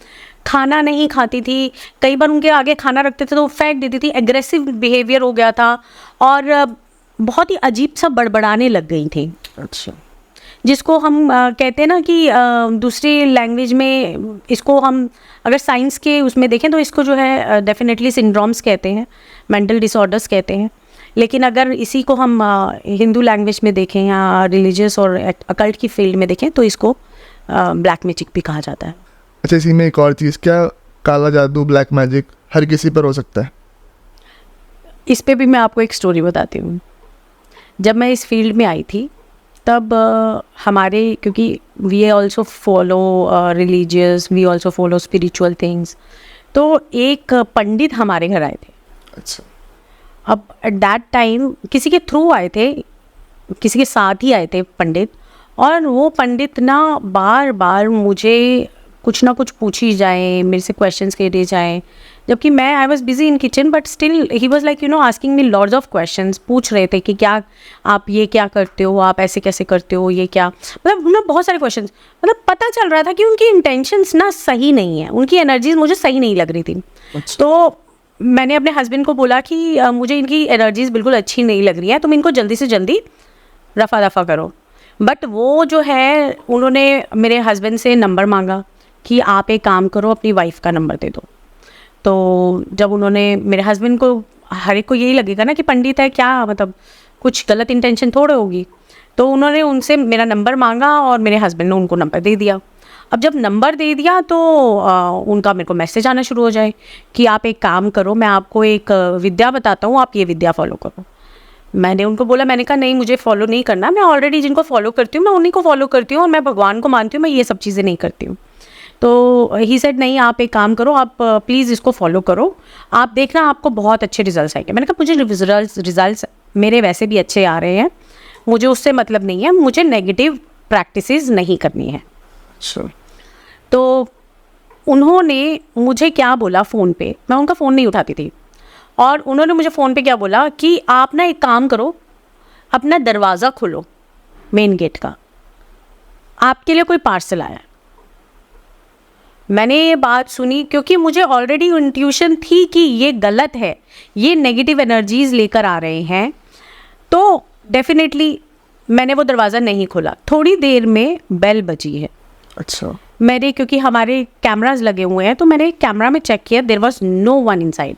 खाना नहीं खाती थी, कई बार उनके आगे खाना रखते थे तो फेंक देती थी, एग्रेसिव बिहेवियर हो गया था। और बहुत ही अजीब सा बड़बड़ाने लग गई थी, अच्छा। जिसको हम कहते हैं ना कि दूसरी लैंग्वेज में इसको हम अगर साइंस के उसमें देखें तो इसको जो है डेफिनेटली सिंड्रोम्स कहते हैं, मेंटल डिसऑर्डर्स कहते हैं। लेकिन अगर इसी को हम हिंदू लैंग्वेज में देखें या रिलीजियस और अकल्ट की फील्ड में देखें तो इसको ब्लैक मैजिक भी कहा जाता है। अच्छा, इसी में एक और चीज़, क्या काला जादू, ब्लैक मैजिक हर किसी पर हो सकता है? इस पे भी मैं आपको एक स्टोरी बताती हूँ। जब मैं इस फील्ड में आई थी तब हमारे, क्योंकि we also follow religious, we also follow spiritual things, तो एक पंडित हमारे घर आए थे। अच्छा। अब एट दैट टाइम किसी के थ्रू आए थे, किसी के साथ ही आए थे पंडित, और वो पंडित ना बार बार मुझे कुछ ना कुछ पूछी जाए, मेरे से क्वेश्चंस करे जाए, जबकि मैं I was busy in kitchen, but still he was like asking me lots of questions. पूछ रहे थे कि क्या आप ये क्या करते हो, आप ऐसे कैसे करते हो, ये क्या, मतलब उन्हें बहुत सारे क्वेश्चंस, मतलब पता चल रहा था कि उनकी इंटेंशंस ना सही नहीं है, उनकी एनर्जीज मुझे सही नहीं लग रही थी। अच्छा। तो मैंने अपने हस्बैंड को बोला कि मुझे इनकी एनर्जीज बिल्कुल अच्छी नहीं लग रही है, तुम इनको जल्दी से जल्दी रफ़ा दफ़ा करो। बट वो जो है, उन्होंने मेरे हस्बैंड से नंबर मांगा कि आप एक काम करो, अपनी वाइफ का नंबर दे दो। तो जब उन्होंने, मेरे हस्बैंड को, हर एक को यही लगेगा ना कि पंडित है क्या, मतलब कुछ गलत इंटेंशन थोड़े होगी, तो उन्होंने उनसे मेरा नंबर मांगा और मेरे हस्बैंड ने उनको नंबर दे दिया। अब जब नंबर दे दिया तो उनका मेरे को मैसेज आना शुरू हो जाए कि आप एक काम करो, मैं आपको एक विद्या बताता हूँ, आप ये विद्या फॉलो करो। मैंने उनको बोला, मैंने कहा नहीं, मुझे फॉलो नहीं करना, मैं ऑलरेडी जिनको फॉलो करती हूँ मैं उन्हीं को फॉलो करती हूँ और मैं भगवान को मानती हूँ, मैं ये सब चीज़ें नहीं करती हूँ। तो ही सेड नहीं, आप एक काम करो, आप प्लीज़ इसको फॉलो करो, आप देखना आपको बहुत अच्छे रिजल्ट्स आएंगे। मैंने कहा मुझे रिजल्ट्स मेरे वैसे भी अच्छे आ रहे हैं, मुझे उससे मतलब नहीं है, मुझे नेगेटिव प्रैक्टिसेस नहीं करनी है। अच्छा। तो उन्होंने मुझे क्या बोला फ़ोन पे, मैं उनका फ़ोन नहीं उठाती थी, और उन्होंने मुझे फ़ोन पे क्या बोला कि आप ना एक काम करो, अपना दरवाज़ा खोलो मेन गेट का, आपके लिए कोई पार्सल आया है। मैंने ये बात सुनी क्योंकि मुझे ऑलरेडी इंट्यूशन थी कि ये गलत है, ये नेगेटिव एनर्जीज लेकर आ रहे हैं, तो डेफिनेटली मैंने वो दरवाज़ा नहीं खोला। थोड़ी देर में बेल बजी है। अच्छा। मेरे, क्योंकि हमारे कैमराज लगे हुए हैं, तो मैंने कैमरा में चेक किया, there was no one inside,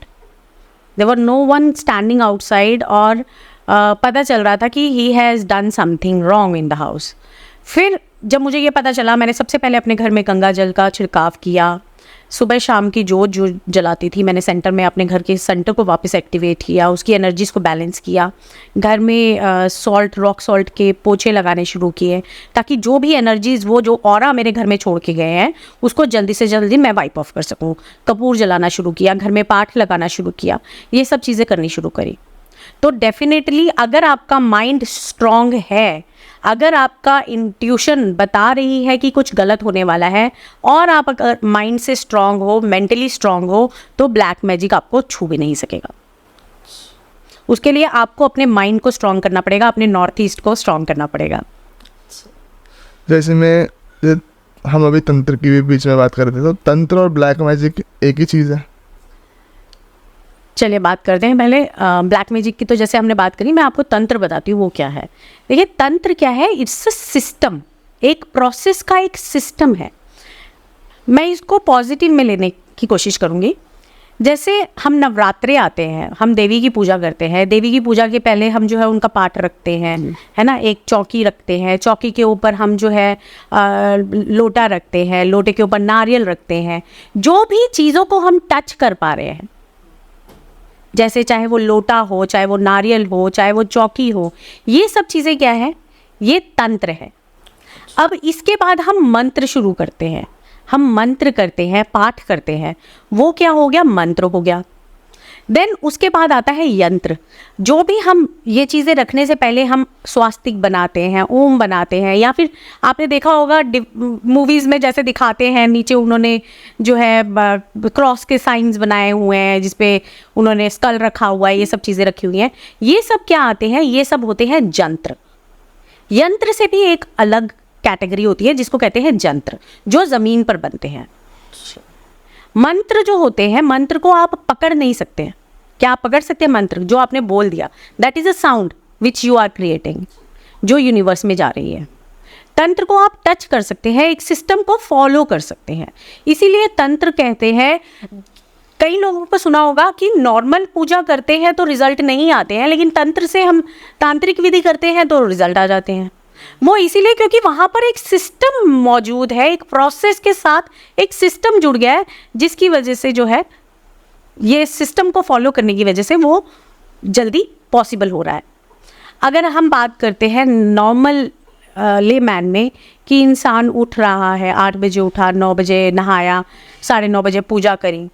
there were no one standing outside, और पता चल रहा था कि he has done something wrong in the house. फिर जब मुझे ये पता चला, मैंने सबसे पहले अपने घर में गंगा जल का छिड़काव किया, सुबह शाम की जोत जो जलाती थी मैंने सेंटर में, अपने घर के सेंटर को वापस एक्टिवेट किया, उसकी एनर्जीज़ को बैलेंस किया, घर में सॉल्ट, रॉक सॉल्ट के पोछे लगाने शुरू किए, ताकि जो भी एनर्जीज़, वो जो ऑरा मेरे घर में छोड़ के गए हैं, उसको जल्दी से जल्दी मैं वाइप ऑफ कर सकूं। कपूर जलाना शुरू किया, घर में पाठ लगाना शुरू किया, ये सब चीज़ें करनी शुरू करी। तो डेफिनेटली अगर आपका माइंड स्ट्रॉन्ग है, अगर आपका इंट्यूशन बता रही है कि कुछ गलत होने वाला है, और आप अगर माइंड से स्ट्रांग हो, मेंटली स्ट्रांग हो, तो ब्लैक मैजिक आपको छू भी नहीं सकेगा। उसके लिए आपको अपने माइंड को स्ट्रांग करना पड़ेगा, अपने नॉर्थ ईस्ट को स्ट्रांग करना पड़ेगा। जैसे हम अभी तंत्र की भी बीच में बात कर रहे थे, तो तंत्र और ब्लैक मैजिक एक ही चीज़ है? चलिए बात करते हैं पहले ब्लैक मैजिक की। तो जैसे हमने बात करी, मैं आपको तंत्र बताती हूँ वो क्या है। देखिए, तंत्र क्या है, इट्स अ सिस्टम, एक प्रोसेस का एक सिस्टम है। मैं इसको पॉजिटिव में लेने की कोशिश करूँगी। जैसे हम नवरात्रे आते हैं, हम देवी की पूजा करते हैं, देवी की पूजा के पहले हम जो है उनका पाठ रखते हैं, है ना, एक चौकी रखते हैं, चौकी के ऊपर हम जो है लोटा रखते हैं, लोटे के ऊपर नारियल रखते हैं। जो भी चीज़ों को हम टच कर पा रहे हैं, जैसे चाहे वो लोटा हो, चाहे वो नारियल हो, चाहे वो चौकी हो, ये सब चीज़ें क्या है, ये तंत्र है। अब इसके बाद हम मंत्र शुरू करते हैं, हम मंत्र करते हैं, पाठ करते हैं, वो क्या हो गया, मंत्र हो गया। देन उसके बाद आता है यंत्र। जो भी हम ये चीज़ें रखने से पहले हम स्वास्तिक बनाते हैं, ओम बनाते हैं, या फिर आपने देखा होगा मूवीज़ में जैसे दिखाते हैं, नीचे उन्होंने जो है क्रॉस के साइंस बनाए हुए हैं, जिसपे उन्होंने स्कल रखा हुआ है, ये सब चीज़ें रखी हुई हैं। ये सब क्या आते हैं, ये सब होते हैं जंत्र। यंत्र से भी एक अलग कैटेगरी होती है जिसको कहते हैं जंत्र, जो ज़मीन पर बनते हैं। मंत्र जो होते हैं, मंत्र को आप पकड़ नहीं सकते हैं। क्या आप पकड़ सकते हैं मंत्र? जो आपने बोल दिया, that is a sound, which you are creating, जो यूनिवर्स में जा रही है। तंत्र को आप टच कर सकते हैं, एक सिस्टम को फॉलो कर सकते हैं। इसीलिए तंत्र कहते हैं, कई लोगों को सुना होगा कि नॉर्मल पूजा करते हैं तो रिजल्ट नहीं आते हैं, लेकिन तंत्र से हम तांत्रिक विधि करते हैं तो रिजल्ट आ जाते हैं। वो इसीलिए क्योंकि वहाँ पर एक सिस्टम मौजूद है, एक प्रोसेस के साथ एक सिस्टम जुड़ गया है, जिसकी वजह से जो है ये सिस्टम को फॉलो करने की वजह से वो जल्दी पॉसिबल हो रहा है। अगर हम बात करते हैं नॉर्मल लेमैन में कि इंसान उठ रहा है, 8 बजे उठा, 9 बजे नहाया, 9:30 बजे पूजा करी,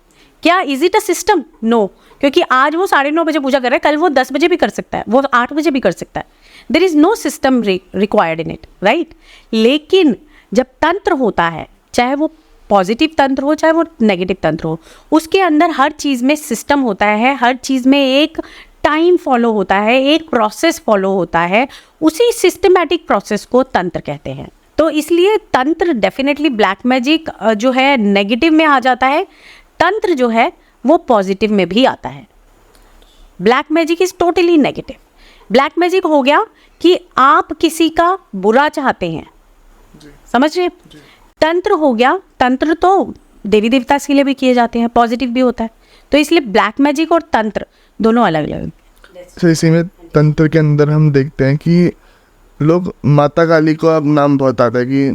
क्या is it a system? No, क्योंकि आज वो 9:30 बजे पूजा कर रहा है, कल वो 10 बजे भी कर सकता है, वो 8 बजे भी कर सकता है। There is no system required in it, right. लेकिन जब तंत्र होता है, चाहे वो पॉजिटिव तंत्र हो चाहे वो नेगेटिव तंत्र हो, उसके अंदर हर चीज़ में सिस्टम होता है, हर चीज़ में एक टाइम फॉलो होता है, एक प्रोसेस फॉलो होता है। उसी सिस्टमैटिक प्रोसेस को तंत्र कहते हैं। तो इसलिए तंत्र डेफिनेटली, ब्लैक मैजिक जो है नेगेटिव में आ जाता है, तंत्र जो है वो पॉजिटिव में भी आता है। Black magic is totally negative. Black magic हो गया कि आप किसी का बुरा चाहते हैं, समझ रहे? तंत्र हो गया, तंत्र तो देवी देवता के लिए भी किए जाते हैं, पॉजिटिव भी होता है। तो इसलिए ब्लैक मैजिक और तंत्र दोनों अलग अलग। तो इसी में तंत्र के अंदर हम देखते हैं कि लोग माता काली को अब नाम बहुत आता है कि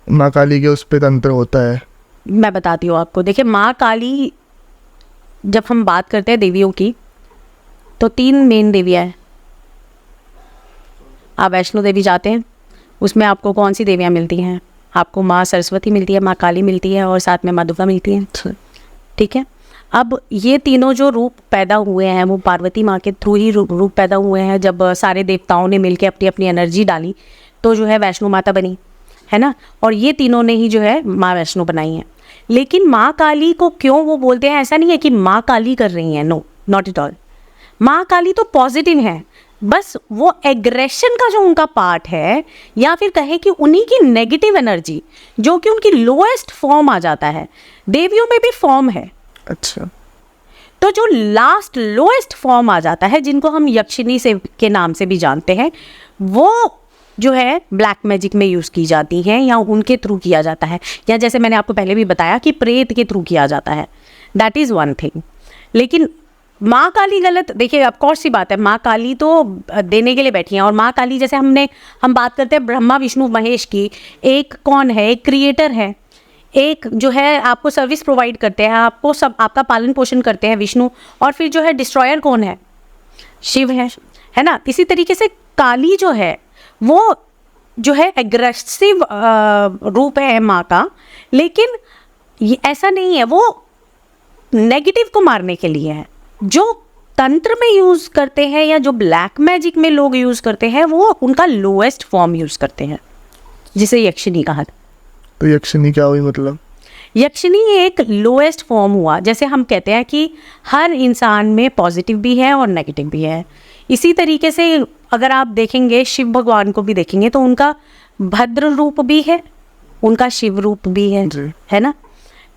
माँ काली के उस पे तंत्र होता है। मैं बताती हूँ आपको। देखिए, माँ काली, जब हम बात करते हैं देवियों की, तो 3 मेन देवियाँ हैं। आप वैष्णो देवी जाते हैं, उसमें आपको कौन सी देवियाँ मिलती हैं? आपको माँ सरस्वती मिलती है, माँ काली मिलती है और साथ में माँ दुर्गा मिलती है, ठीक है। अब ये तीनों जो रूप पैदा हुए हैं वो पार्वती माँ के थ्रू ही रूप पैदा हुए हैं। जब सारे देवताओं ने मिलकर अपनी अपनी एनर्जी डाली तो जो है वैष्णो माता बनी, है ना। और ये तीनों ने ही जो है माँ वैष्णो बनाई है। लेकिन माँ काली को क्यों वो बोलते हैं? ऐसा नहीं है कि माँ काली कर रही हैं, नो, नॉट एट ऑल। माँ काली तो पॉजिटिव है, बस वो एग्रेशन का जो उनका पार्ट है, या फिर कहें कि उन्हीं की नेगेटिव एनर्जी जो कि उनकी लोएस्ट फॉर्म आ जाता है। देवियों में भी फॉर्म है, अच्छा। तो जो लास्ट लोएस्ट फॉर्म आ जाता है, जिनको हम यक्षिणी से के नाम से भी जानते हैं, वो जो है ब्लैक मैजिक में यूज़ की जाती हैं या उनके थ्रू किया जाता है, या जैसे मैंने आपको पहले भी बताया कि प्रेत के थ्रू किया जाता है। That is one thing. लेकिन माँ काली गलत, देखिए अब कौन सी बात है, माँ काली तो देने के लिए बैठी हैं। और माँ काली, जैसे हम बात करते हैं ब्रह्मा विष्णु महेश की, एक कौन है? एक क्रिएटर है, एक जो है आपको सर्विस प्रोवाइड करते हैं, आपको सब आपका पालन पोषण करते हैं विष्णु, और फिर जो है डिस्ट्रॉयर कौन है? शिव है ना। इसी तरीके से काली जो है वो जो है एग्रेसिव रूप है माँ का, लेकिन ये ऐसा नहीं है, वो नेगेटिव को मारने के लिए है। जो तंत्र में यूज़ करते हैं या जो ब्लैक मैजिक में लोग यूज़ करते हैं, वो उनका लोएस्ट फॉर्म यूज़ करते हैं, जिसे यक्षिणी कहा। तो यक्षिणी क्या हुई मतलब? यक्षिणी एक लोएस्ट फॉर्म हुआ। जैसे हम कहते हैं कि हर इंसान में पॉजिटिव भी है और नेगेटिव भी है, इसी तरीके से अगर आप देखेंगे शिव भगवान को भी देखेंगे तो उनका भद्र रूप भी है, उनका शिव रूप भी है ना।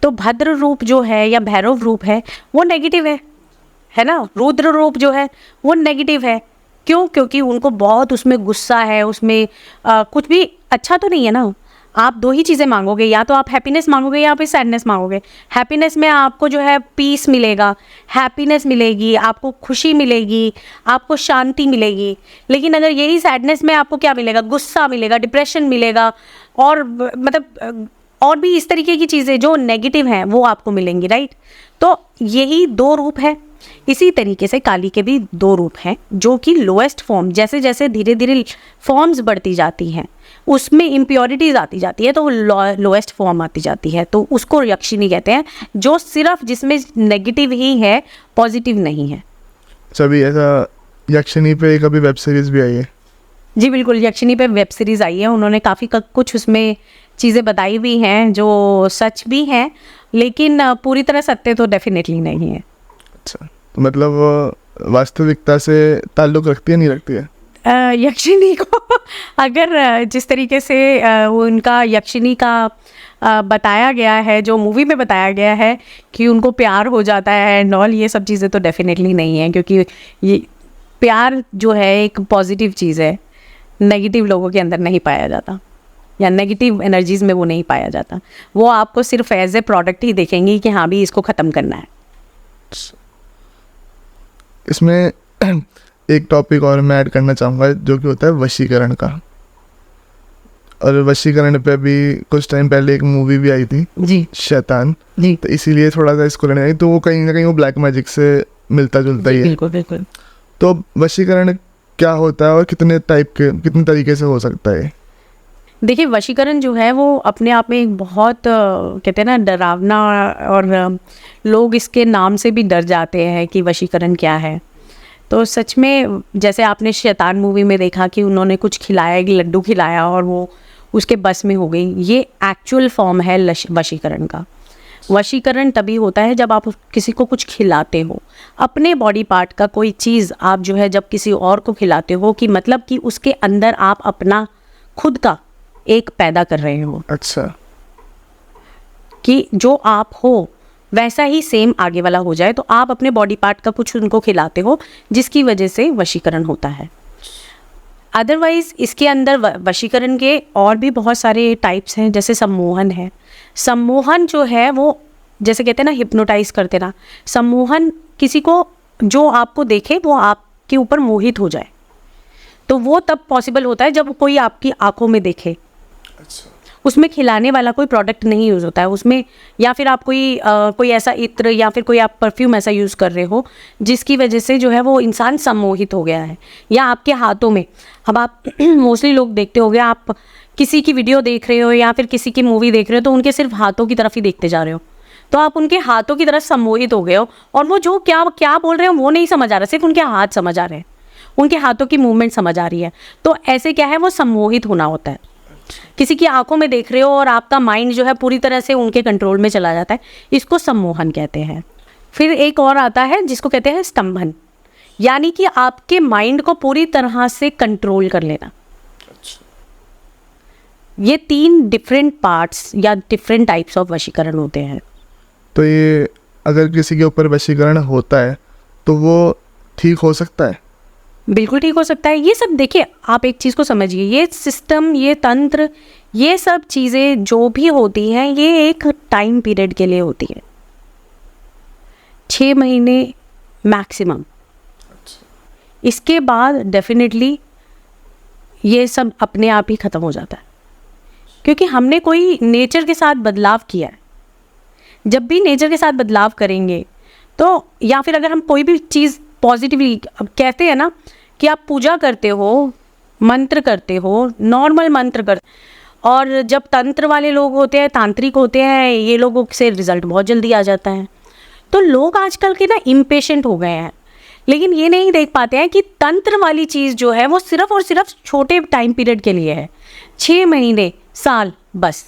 तो भद्र रूप जो है या भैरव रूप है वो नेगेटिव है ना। रुद्र रूप जो है वो नेगेटिव है। क्यों? क्योंकि उनको बहुत उसमें गुस्सा है, उसमें कुछ भी अच्छा तो नहीं है ना। आप 2 ही चीज़ें मांगोगे, या तो आप हैप्पीनेस मांगोगे या फिर सैडनेस मांगोगे। हैप्पीनेस में आपको जो है पीस मिलेगा, हैप्पीनेस मिलेगी, आपको खुशी मिलेगी, आपको शांति मिलेगी। लेकिन अगर यही सैडनेस में आपको क्या मिलेगा? गुस्सा मिलेगा, डिप्रेशन मिलेगा, और मतलब और भी इस तरीके की चीज़ें जो नेगेटिव हैं वो आपको मिलेंगी, राइट। तो यही 2 रूप है। इसी तरीके से काली के भी 2 रूप हैं, जो कि लोएस्ट फॉर्म, जैसे जैसे धीरे धीरे फॉर्म्स बढ़ती जाती हैं उसमें इम्प्योरिटीज आती जाती है, तो वो लोएस्ट फॉर्म आती जाती है, तो उसको यक्षिणी कहते हैं, जो सिर्फ जिसमें नेगेटिव ही है, पॉजिटिव नहीं है। सभी ऐसा यक्षिणी पे कभी वेब सीरीज भी आई है? जी बिल्कुल, यक्षिणी पे वेब सीरीज़ आई है। उन्होंने काफ़ी कुछ उसमें चीज़ें बताई भी हैं जो सच भी हैं, लेकिन पूरी तरह सत्य तो डेफिनेटली नहीं है। अच्छा, तो मतलब वास्तविकता से ताल्लुक़ रखती है, नहीं रखती है? यक्षिणी को अगर जिस तरीके से उनका यक्षिणी का बताया गया है, जो मूवी में बताया गया है कि उनको प्यार हो जाता है एंड ऑल, ये सब चीज़ें तो डेफिनेटली नहीं है, क्योंकि ये प्यार जो है एक पॉजिटिव चीज़ है, नेगेटिव लोगों के अंदर नहीं पाया जाता, या नेगेटिव एनर्जीज में वो नहीं पाया जाता। वो आपको सिर्फ एज ए प्रोडक्ट ही देखेंगे कि हाँ भी इसको ख़त्म करना है। इसमें एक टॉपिक और मैं ऐड करना चाहूँगा जो कि होता है वशीकरण का। और वशीकरण पे भी कुछ टाइम पहले एक मूवी भी आई थी जी शैतान, जी, तो इसीलिए थोड़ा सा इसको लेने आई, तो वो कहीं ना कहीं वो ब्लैक मैजिक से मिलता जुलता ही है। बिल्कुल बिल्कुल। तो वशीकरण क्या होता है और कितने तरीके से हो सकता है? देखिए, वशीकरण जो है वो अपने आप में एक बहुत कहते हैं ना डरावना, और लोग इसके नाम से भी डर जाते हैं कि वशीकरण क्या है। तो सच में जैसे आपने शैतान मूवी में देखा कि उन्होंने कुछ खिलाया, एक लड्डू खिलाया और वो उसके बस में हो गई, ये एक्चुअल फॉर्म है वशीकरण का। वशीकरण तभी होता है जब आप किसी को कुछ खिलाते हो, अपने बॉडी पार्ट का कोई चीज़ आप जो है जब किसी और को खिलाते हो, कि मतलब कि उसके अंदर आप अपना खुद का एक पैदा कर रहे हो। अच्छा। कि जो आप हो वैसा ही सेम आगे वाला हो जाए, तो आप अपने बॉडी पार्ट का कुछ उनको खिलाते हो, जिसकी वजह से वशीकरण होता है। अदरवाइज इसके अंदर वशीकरण के और भी बहुत सारे टाइप्स हैं, जैसे सम्मोहन है। सम्मोहन जो है वो जैसे कहते हैं ना हिप्नोटाइज करते ना, सम्मोहन किसी को जो आपको देखे वो आपके ऊपर मोहित हो जाए, तो वो तब पॉसिबल होता है जब कोई आपकी आंखों में देखे। अच्छा। उसमें खिलाने वाला कोई प्रोडक्ट नहीं यूज़ होता है उसमें, या फिर आप कोई ऐसा इत्र या फिर कोई आप परफ्यूम ऐसा यूज़ कर रहे हो जिसकी वजह से जो है वो इंसान सम्मोहित हो गया है, या आपके हाथों में। अब आप मोस्टली लोग देखते होंगे, आप किसी की वीडियो देख रहे हो या फिर किसी की मूवी देख रहे हो तो उनके सिर्फ हाथों की तरफ ही देखते जा रहे हो, तो आप उनके हाथों की तरफ सम्मोहित हो गए हो, और वो जो क्या क्या बोल रहे हो वो नहीं समझ आ रहा, सिर्फ उनके हाथ समझ आ रहे हैं, उनके हाथों की मूवमेंट समझ आ रही है। तो ऐसे क्या है, वो सम्मोहित होना होता है। किसी की आंखों में देख रहे हो और आपका माइंड जो है पूरी तरह से उनके कंट्रोल में चला जाता है, इसको सम्मोहन कहते हैं। फिर एक और आता है जिसको कहते हैं स्तंभन, यानी कि आपके माइंड को पूरी तरह से कंट्रोल कर लेना। ये 3 डिफरेंट पार्ट्स या डिफरेंट टाइप्स ऑफ वशीकरण होते हैं। तो ये अगर किसी के ऊपर वशीकरण होता है तो वो ठीक हो सकता है? बिल्कुल ठीक हो सकता है। ये सब देखिए, आप एक चीज़ को समझिए, ये सिस्टम, ये तंत्र, ये सब चीज़ें जो भी होती हैं ये एक टाइम पीरियड के लिए होती है, 6 महीने मैक्सिमम। इसके बाद डेफिनेटली ये सब अपने आप ही ख़त्म हो जाता है, क्योंकि हमने कोई नेचर के साथ बदलाव किया है। जब भी नेचर के साथ बदलाव करेंगे तो, या फिर अगर हम कोई भी चीज़ पॉजिटिवली, अब कहते हैं ना कि आप पूजा करते हो, मंत्र करते हो, नॉर्मल मंत्र कर, और जब तंत्र वाले लोग होते हैं, तांत्रिक होते हैं, ये लोगों से रिजल्ट बहुत जल्दी आ जाता है। तो लोग आजकल के ना इम्पेशेंट हो गए हैं, लेकिन ये नहीं देख पाते हैं कि तंत्र वाली चीज़ जो है वो सिर्फ और सिर्फ छोटे टाइम पीरियड के लिए है, 6 महीने, साल, बस।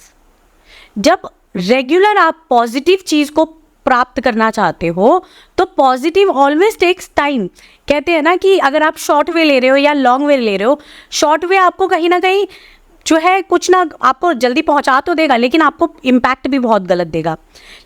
जब रेगुलर आप पॉजिटिव चीज़ को प्राप्त करना चाहते हो तो पॉजिटिव ऑलवेज टेक्स टाइम। कहते हैं ना कि अगर आप शॉर्ट वे ले रहे हो या लॉन्ग वे ले रहे हो, शॉर्ट वे आपको कहीं ना कहीं जो है कुछ ना आपको जल्दी पहुंचा तो देगा, लेकिन आपको इम्पैक्ट भी बहुत गलत देगा।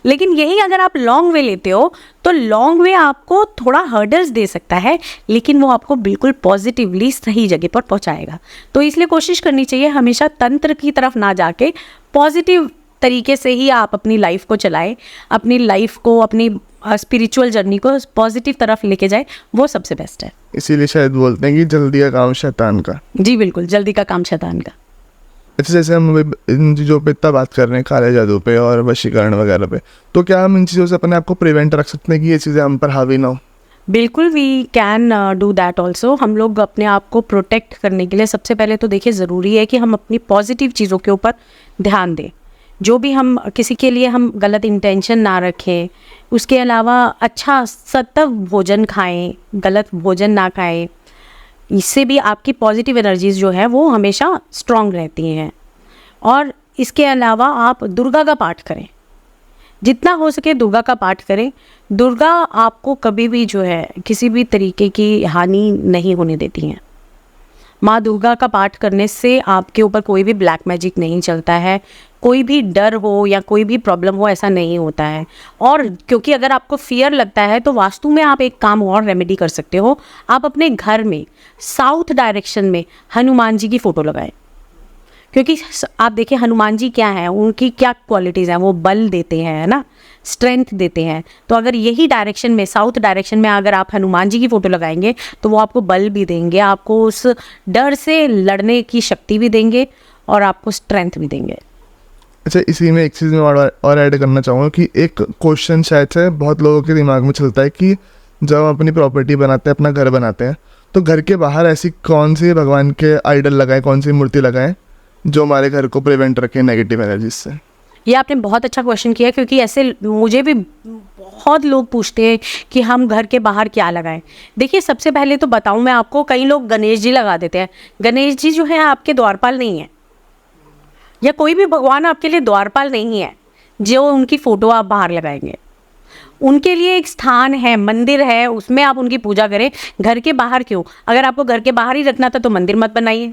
लेकिन यही अगर आप लॉन्ग वे लेते हो तो लॉन्ग वे आपको थोड़ा हर्डल्स दे सकता है, लेकिन वो आपको बिल्कुल पॉजिटिवली सही जगह पर पहुंचाएगा। तो इसलिए कोशिश करनी चाहिए हमेशा तंत्र की तरफ ना जाके पॉजिटिव तरीके से ही आप अपनी लाइफ को चलाएं, अपनी लाइफ को, अपनी स्पिरिचुअल जर्नी को पॉजिटिव तरफ लेके जाए, वो सबसे बेस्ट है। इसीलिए शायद बोलते हैं कि जल्दी का काम शैतान का। जी बिल्कुल, जल्दी का काम शैतान का। अच्छा, जैसे हम इन चीज़ों पे इतना बात कर रहे हैं, काले जादू पे और वशीकरण वगैरह पे, तो क्या हम इन चीज़ों से अपने आप को प्रिवेंट रख सकते हैं कि ये चीज़ें हम पर हावी ना हो? बिल्कुल, we can do that also. हम लोग अपने आप को प्रोटेक्ट करने के लिए सबसे पहले तो देखिए ज़रूरी है कि हम अपनी पॉजिटिव चीज़ों के ऊपर ध्यान दें। जो भी हम किसी के लिए हम गलत इंटेंशन ना रखें, उसके अलावा अच्छा सत्व भोजन खाएं, गलत भोजन ना खाएं। इससे भी आपकी पॉजिटिव एनर्जीज जो है वो हमेशा स्ट्रॉन्ग रहती हैं। और इसके अलावा आप दुर्गा का पाठ करें, जितना हो सके दुर्गा का पाठ करें। दुर्गा आपको कभी भी जो है किसी भी तरीके की हानि नहीं होने देती हैं। माँ दुर्गा का पाठ करने से आपके ऊपर कोई भी ब्लैक मैजिक नहीं चलता है, कोई भी डर हो या कोई भी प्रॉब्लम हो, ऐसा नहीं होता है। और क्योंकि अगर आपको फियर लगता है तो वास्तु में आप एक काम और रेमेडी कर सकते हो, आप अपने घर में साउथ डायरेक्शन में हनुमान जी की फ़ोटो लगाएं। क्योंकि आप देखिए हनुमान जी क्या हैं, उनकी क्या क्वालिटीज़ हैं, वो बल देते हैं, है ना, स्ट्रेंथ देते हैं। तो अगर यही डायरेक्शन में, साउथ डायरेक्शन में अगर आप हनुमान जी की फ़ोटो लगाएंगे तो वो आपको बल भी देंगे, आपको उस डर से लड़ने की शक्ति भी देंगे और आपको स्ट्रेंथ भी देंगे। अच्छा, इसी में एक चीज़ मैं और ऐड करना चाहूँगा कि एक क्वेश्चन शायद से बहुत लोगों के दिमाग में चलता है कि जब हम अपनी प्रॉपर्टी बनाते हैं, अपना घर बनाते हैं, तो घर के बाहर ऐसी कौन सी भगवान के आइडल लगाएं, कौन सी मूर्ति लगाएं जो हमारे घर को प्रिवेंट रखे नेगेटिव एनर्जी से। ये आपने बहुत अच्छा क्वेश्चन किया, क्योंकि ऐसे मुझे भी बहुत लोग पूछते हैं कि हम घर के बाहर क्या लगाएं। देखिए, सबसे पहले तो बताऊं मैं आपको, कई लोग गणेश जी लगा देते हैं। गणेश जी जो है आपके द्वारपाल नहीं है, या कोई भी भगवान आपके लिए द्वारपाल नहीं है जो उनकी फ़ोटो आप बाहर लगाएंगे। उनके लिए एक स्थान है, मंदिर है, उसमें आप उनकी पूजा करें। घर के बाहर क्यों? अगर आपको घर के बाहर ही रखना था तो मंदिर मत बनाइए।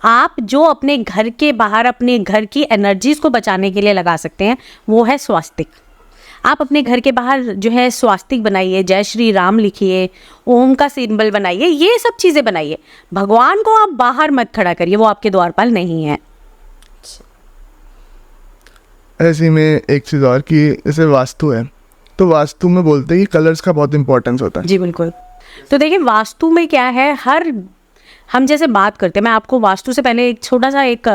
आप जो अपने घर के बाहर अपने घर की एनर्जीज को बचाने के लिए लगा सकते हैं वो है स्वास्तिक। आप अपने घर के बाहर जो है स्वास्तिक बनाइए, जय श्री राम लिखिए, ओम का सिंबल बनाइए, ये सब चीज़ें बनाइए। भगवान को आप बाहर मत खड़ा करिए, वो आपके द्वारपाल नहीं है। ऐसे में एक चीज़ और कि जैसे वास्तु है, तो वास्तु में बोलते हैं कि कलर्स का बहुत इंपॉर्टेंस होता है। जी बिल्कुल। तो देखिए, वास्तु में क्या है, हम जैसे बात करते हैं, मैं आपको वास्तु से पहले एक छोटा सा एक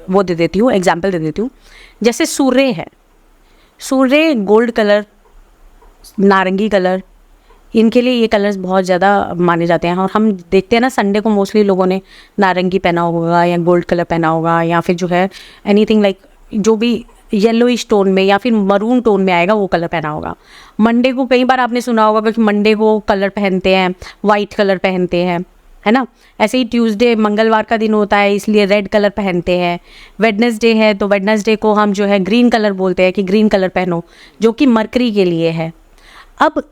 वो दे देती हूँ, एग्जाम्पल दे देती हूँ। जैसे सूर्य है, सूर्य गोल्ड कलर, नारंगी कलर, इनके लिए ये कलर्स बहुत ज़्यादा माने जाते हैं। और हम देखते हैं ना, संडे को मोस्टली लोगों ने नारंगी पहना होगा या गोल्ड कलर पहना होगा, या फिर जो है एनीथिंग लाइक जो भी येलोइश टोन में या फिर मरून टोन में आएगा वो कलर पहना होगा। मंडे को कई बार आपने सुना होगा कि मंडे को कलर पहनते हैं, वाइट कलर पहनते हैं, है ना। ऐसे ही ट्यूसडे मंगलवार का दिन होता है, इसलिए रेड कलर पहनते हैं। वेडनेसडे है तो वेडनेसडे को हम जो है ग्रीन कलर बोलते हैं कि ग्रीन कलर पहनो, जो कि मरकरी के लिए है। अब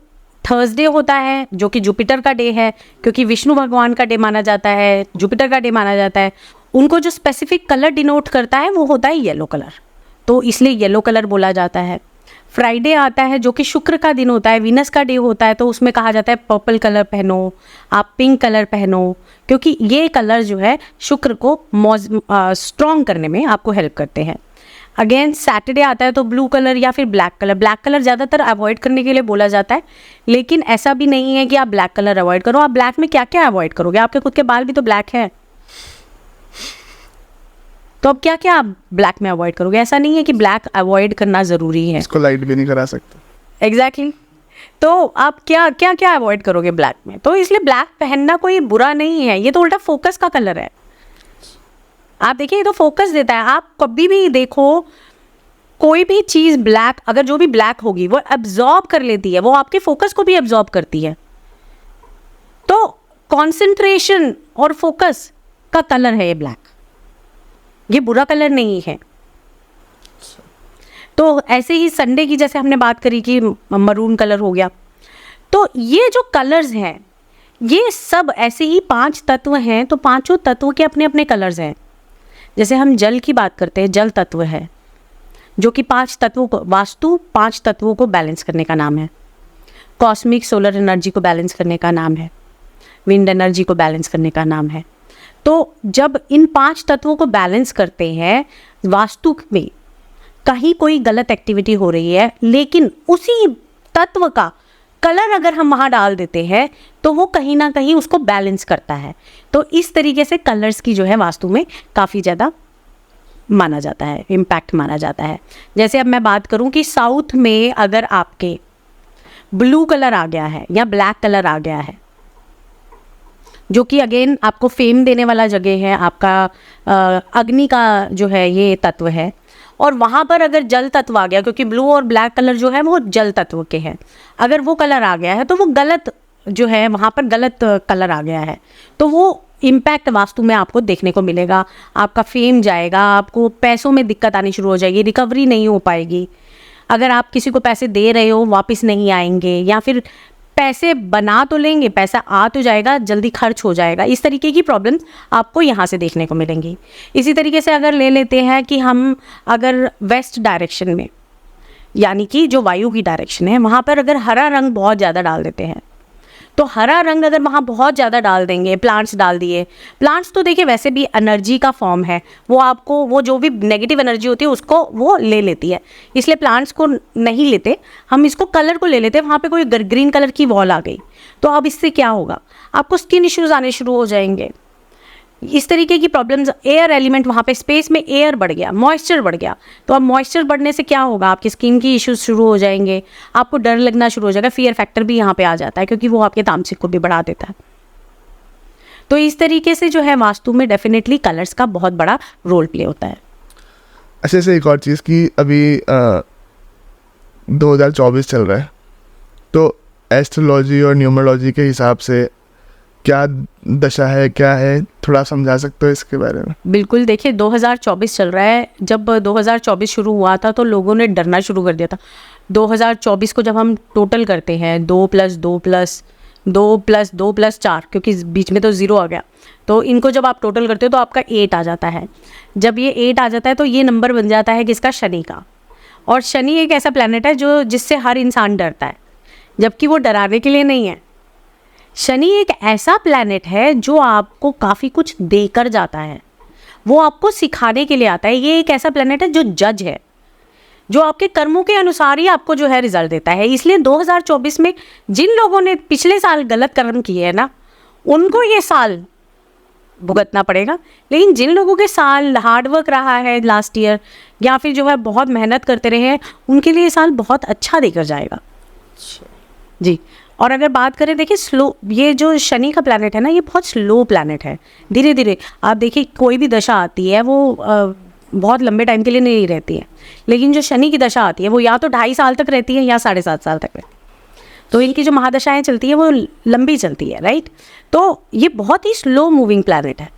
थर्सडे होता है जो कि जुपिटर का डे है, क्योंकि विष्णु भगवान का डे माना जाता है, जुपिटर का डे माना जाता है। उनको जो स्पेसिफिक कलर डिनोट करता है वो होता है येलो कलर, तो इसलिए येलो कलर बोला जाता है। फ्राइडे आता है जो कि शुक्र का दिन होता है, वीनस का डे होता है, तो उसमें कहा जाता है पर्पल कलर पहनो, आप पिंक कलर पहनो, क्योंकि ये कलर जो है शुक्र को स्ट्रॉन्ग करने में आपको हेल्प करते हैं। अगेन सैटरडे आता है तो ब्लू कलर या फिर ब्लैक कलर। ब्लैक कलर ज़्यादातर अवॉइड करने के लिए बोला जाता है, लेकिन ऐसा भी नहीं है कि आप ब्लैक कलर अवॉइड करो। आप ब्लैक में क्या क्या अवॉइड करोगे? आपके खुद के बाल भी तो ब्लैक है, तो अब क्या क्या आप ब्लैक में अवॉइड करोगे? ऐसा नहीं है कि ब्लैक अवॉइड करना ज़रूरी है, इसको लाइट भी नहीं करा सकते। एग्जैक्टली तो आप क्या क्या क्या अवॉइड करोगे ब्लैक में? तो इसलिए ब्लैक पहनना कोई बुरा नहीं है, ये तो उल्टा फोकस का कलर है। आप देखिए, ये तो फोकस देता है। आप कभी भी देखो, कोई भी चीज़ ब्लैक, अगर जो भी ब्लैक होगी वो एब्जॉर्ब कर लेती है, वो आपके फोकस को भी एब्जॉर्ब करती है। तो कंसंट्रेशन और फोकस का कलर है ये ब्लैक, ये बुरा कलर नहीं है। तो ऐसे ही संडे की जैसे हमने बात करी कि मरून कलर हो गया, तो ये जो कलर्स हैं ये सब ऐसे ही 5 तत्व हैं, तो पांचों तत्व के अपने अपने कलर्स हैं। जैसे हम जल की बात करते हैं, जल तत्व है जो कि 5 तत्वों को, वास्तु 5 तत्वों को बैलेंस करने का नाम है। कॉस्मिक सोलर एनर्जी को बैलेंस करने का नाम है, विंड एनर्जी को बैलेंस करने का नाम है। तो जब इन 5 तत्वों को बैलेंस करते हैं वास्तु में, कहीं कोई गलत एक्टिविटी हो रही है, लेकिन उसी तत्व का कलर अगर हम वहाँ डाल देते हैं तो वो कहीं ना कहीं उसको बैलेंस करता है। तो इस तरीके से कलर्स की जो है वास्तु में काफ़ी ज़्यादा माना जाता है, इम्पैक्ट माना जाता है। जैसे अब मैं बात करूं कि साउथ में अगर आपके ब्लू कलर आ गया है या ब्लैक कलर आ गया है, जो कि अगेन आपको फेम देने वाला जगह है, आपका अग्नि का जो है ये तत्व है, और वहाँ पर अगर जल तत्व आ गया, क्योंकि ब्लू और ब्लैक कलर जो है वो जल तत्व के हैं, अगर वो कलर आ गया है तो वो गलत जो है, वहाँ पर गलत कलर आ गया है, तो वो इम्पैक्ट वास्तु में आपको देखने को मिलेगा। आपका फेम जाएगा, आपको पैसों में दिक्कत आनी शुरू हो जाएगी, रिकवरी नहीं हो पाएगी। अगर आप किसी को पैसे दे रहे हो वापस नहीं आएंगे, या फिर पैसे बना तो लेंगे, पैसा आ तो जाएगा, जल्दी खर्च हो जाएगा। इस तरीके की प्रॉब्लम्स आपको यहाँ से देखने को मिलेंगी। इसी तरीके से अगर ले लेते हैं कि हम अगर वेस्ट डायरेक्शन में, यानी कि जो वायु की डायरेक्शन है, वहाँ पर अगर हरा रंग बहुत ज़्यादा डाल देते हैं, तो हरा रंग अगर वहाँ बहुत ज़्यादा डाल देंगे, प्लांट्स डाल दिए, प्लांट्स तो देखिए वैसे भी एनर्जी का फॉर्म है, वो आपको वो जो भी नेगेटिव एनर्जी होती है उसको वो ले लेती है, इसलिए प्लांट्स को नहीं लेते, हम इसको कलर को ले लेते हैं। वहाँ पे कोई ग्रीन कलर की वॉल आ गई, तो अब इससे क्या होगा, आपको स्किन इश्यूज आने शुरू हो जाएंगे, इस तरीके की प्रॉब्लम्स। एयर एलिमेंट वहाँ पे स्पेस में एयर बढ़ गया, मॉइस्चर बढ़ गया, तो अब मॉइस्चर बढ़ने से क्या होगा, आपकी स्किन की इश्यूज शुरू हो जाएंगे, आपको डर लगना शुरू हो जाएगा, फियर फैक्टर भी यहाँ पे आ जाता है, क्योंकि वो आपके तामसिक को भी बढ़ा देता है। तो इस तरीके से जो है वास्तु में डेफिनेटली कलर्स का बहुत बड़ा रोल प्ले होता है। अच्छे से एक और चीज़ कि अभी 2024 चल रहा है, तो एस्ट्रोलॉजी और न्यूमरोलॉजी के हिसाब से क्या दशा है, क्या है, थोड़ा समझा सकते हो इसके बारे में? बिल्कुल, देखिए 2024 चल रहा है। जब 2024 शुरू हुआ था तो लोगों ने डरना शुरू कर दिया था। 2024 को जब हम टोटल करते हैं 2 + 2 + 2 + 2 + 4, क्योंकि बीच में तो 0 आ गया, तो इनको जब आप टोटल करते हो तो आपका 8 आ जाता है। जब ये 8 आ जाता है तो ये नंबर बन जाता है किसका, शनि का। और शनि एक ऐसा प्लैनेट है जो जिससे हर इंसान डरता है, जबकि वो डराने के लिए नहीं है। शनि एक ऐसा प्लैनेट है जो आपको काफ़ी कुछ देकर जाता है, वो आपको सिखाने के लिए आता है। ये एक ऐसा प्लैनेट है जो जज है, जो आपके कर्मों के अनुसार ही आपको जो है रिजल्ट देता है। इसलिए 2024 में जिन लोगों ने पिछले साल गलत कर्म किए हैं ना, उनको ये साल भुगतना पड़ेगा। लेकिन जिन लोगों के साल हार्डवर्क रहा है लास्ट ईयर, या फिर जो है बहुत मेहनत करते रहे हैं, उनके लिए ये साल बहुत अच्छा देकर जाएगा जी। और अगर बात करें, देखिए स्लो, ये जो शनि का प्लैनेट है ना, ये बहुत स्लो प्लैनेट है। धीरे धीरे आप देखिए कोई भी दशा आती है वो बहुत लंबे टाइम के लिए नहीं रहती है, लेकिन जो शनि की दशा आती है वो या तो 2.5 साल तक रहती है या 7.5 साल तक रहती है। तो इनकी जो महादशाएं चलती है वो लंबी चलती है, राइट। तो ये बहुत ही स्लो मूविंग प्लैनेट है।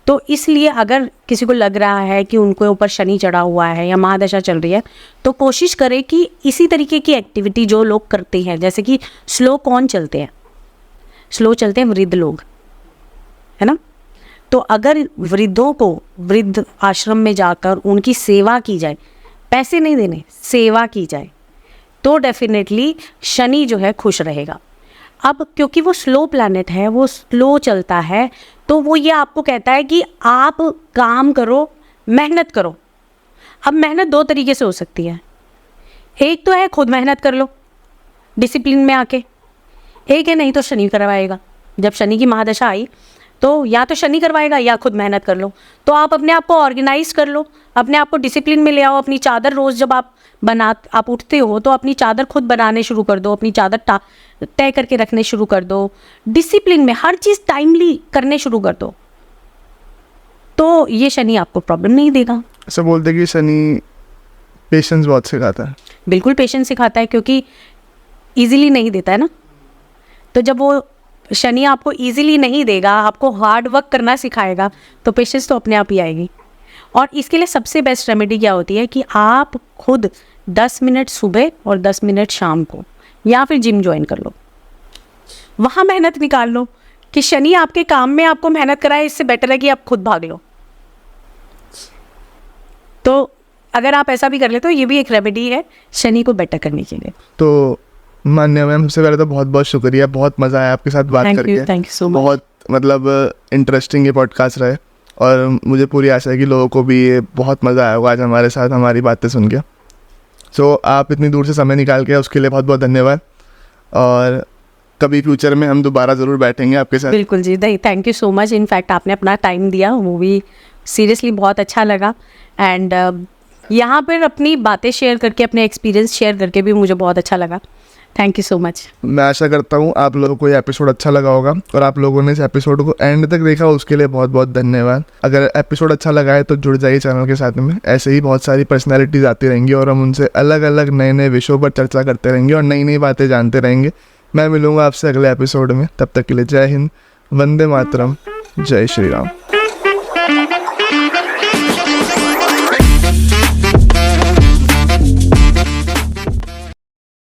तो इसलिए अगर किसी को लग रहा है कि उनके ऊपर शनि चढ़ा हुआ है या महादशा चल रही है, तो कोशिश करें कि इसी तरीके की एक्टिविटी जो लोग करते हैं, जैसे कि स्लो कौन चलते हैं, स्लो चलते हैं वृद्ध लोग, है ना। तो अगर वृद्धों को वृद्ध आश्रम में जाकर उनकी सेवा की जाए, पैसे नहीं देने, सेवा की जाए, तो डेफिनेटली शनि जो है खुश रहेगा। अब क्योंकि वो स्लो प्लैनेट है, वो स्लो चलता है, तो वो ये आपको कहता है कि आप काम करो, मेहनत करो। अब मेहनत 2 तरीके से हो सकती है। एक तो है खुद मेहनत कर लो डिसिप्लिन में आके, एक है नहीं तो शनि करवाएगा। जब शनि की महादशा आई तो या तो शनि करवाएगा या खुद मेहनत कर लो। तो आप अपने आप को ऑर्गेनाइज कर लो, अपने आप को डिसिप्लिन में ले आओ। अपनी चादर रोज़ जब आप उठते हो तो अपनी चादर खुद बनाने शुरू कर दो, अपनी चादर तय करके रखने शुरू कर दो, डिसिप्लिन में हर चीज़ टाइमली करने शुरू कर दो, तो ये शनि आपको प्रॉब्लम नहीं देगा। ऐसा बोलते कि शनि पेशेंस बहुत सिखाता है। बिल्कुल पेशेंस सिखाता है, क्योंकि इजीली नहीं देता है ना। तो जब वो शनि आपको इजीली नहीं देगा, आपको हार्ड वर्क करना सिखाएगा, तो पेशेंस तो अपने आप ही आएगी। और इसके लिए सबसे बेस्ट रेमेडी क्या होती है कि आप खुद 10 मिनट सुबह और 10 मिनट शाम को, या फिर जिम ज्वाइन कर लो, वहाँ मेहनत निकाल लो। कि शनि आपके काम में आपको मेहनत कराए, इससे बेटर है कि आप खुद भाग लो। तो अगर आप ऐसा भी कर लेते हो, ये भी एक रेमेडी है शनि को बेटर करने के लिए। तो मान्या मैम, सबसे पहले तो बहुत बहुत शुक्रिया, बहुत मज़ा आया आपके साथ बात करके। Thank you so much. बहुत मतलब इंटरेस्टिंग ये पॉडकास्ट रहे, और मुझे पूरी आशा है कि लोगों को भी ये बहुत मज़ा आया होगा आज हमारे साथ हमारी बातें सुन के। सो आप इतनी दूर से समय निकाल के उसके लिए बहुत बहुत धन्यवाद, और कभी फ्यूचर में हम दोबारा ज़रूर बैठेंगे आपके साथ। बिल्कुल जी, thank you so much. In fact आपने अपना टाइम दिया, वो भी सीरियसली बहुत अच्छा लगा। एंड यहाँ पर अपनी बातें शेयर करके, अपने एक्सपीरियंस शेयर करके भी मुझे बहुत अच्छा लगा। Thank you so much. मैं आशा करता हूँ आप लोगों को ये एपिसोड अच्छा लगा होगा, और आप लोगों ने इस एपिसोड को एंड तक देखा, उसके लिए बहुत बहुत धन्यवाद। अगर एपिसोड अच्छा लगा है तो जुड़ जाइए चैनल के साथ में। ऐसे ही बहुत सारी पर्सनैलिटीज़ आती रहेंगी और हम उनसे अलग अलग नए नए विषयों पर चर्चा करते रहेंगे और नई नई बातें जानते रहेंगे। मैं मिलूँगा आपसे अगले एपिसोड में, तब तक के लिए जय हिंद, वंदे मातरम, जय श्री राम।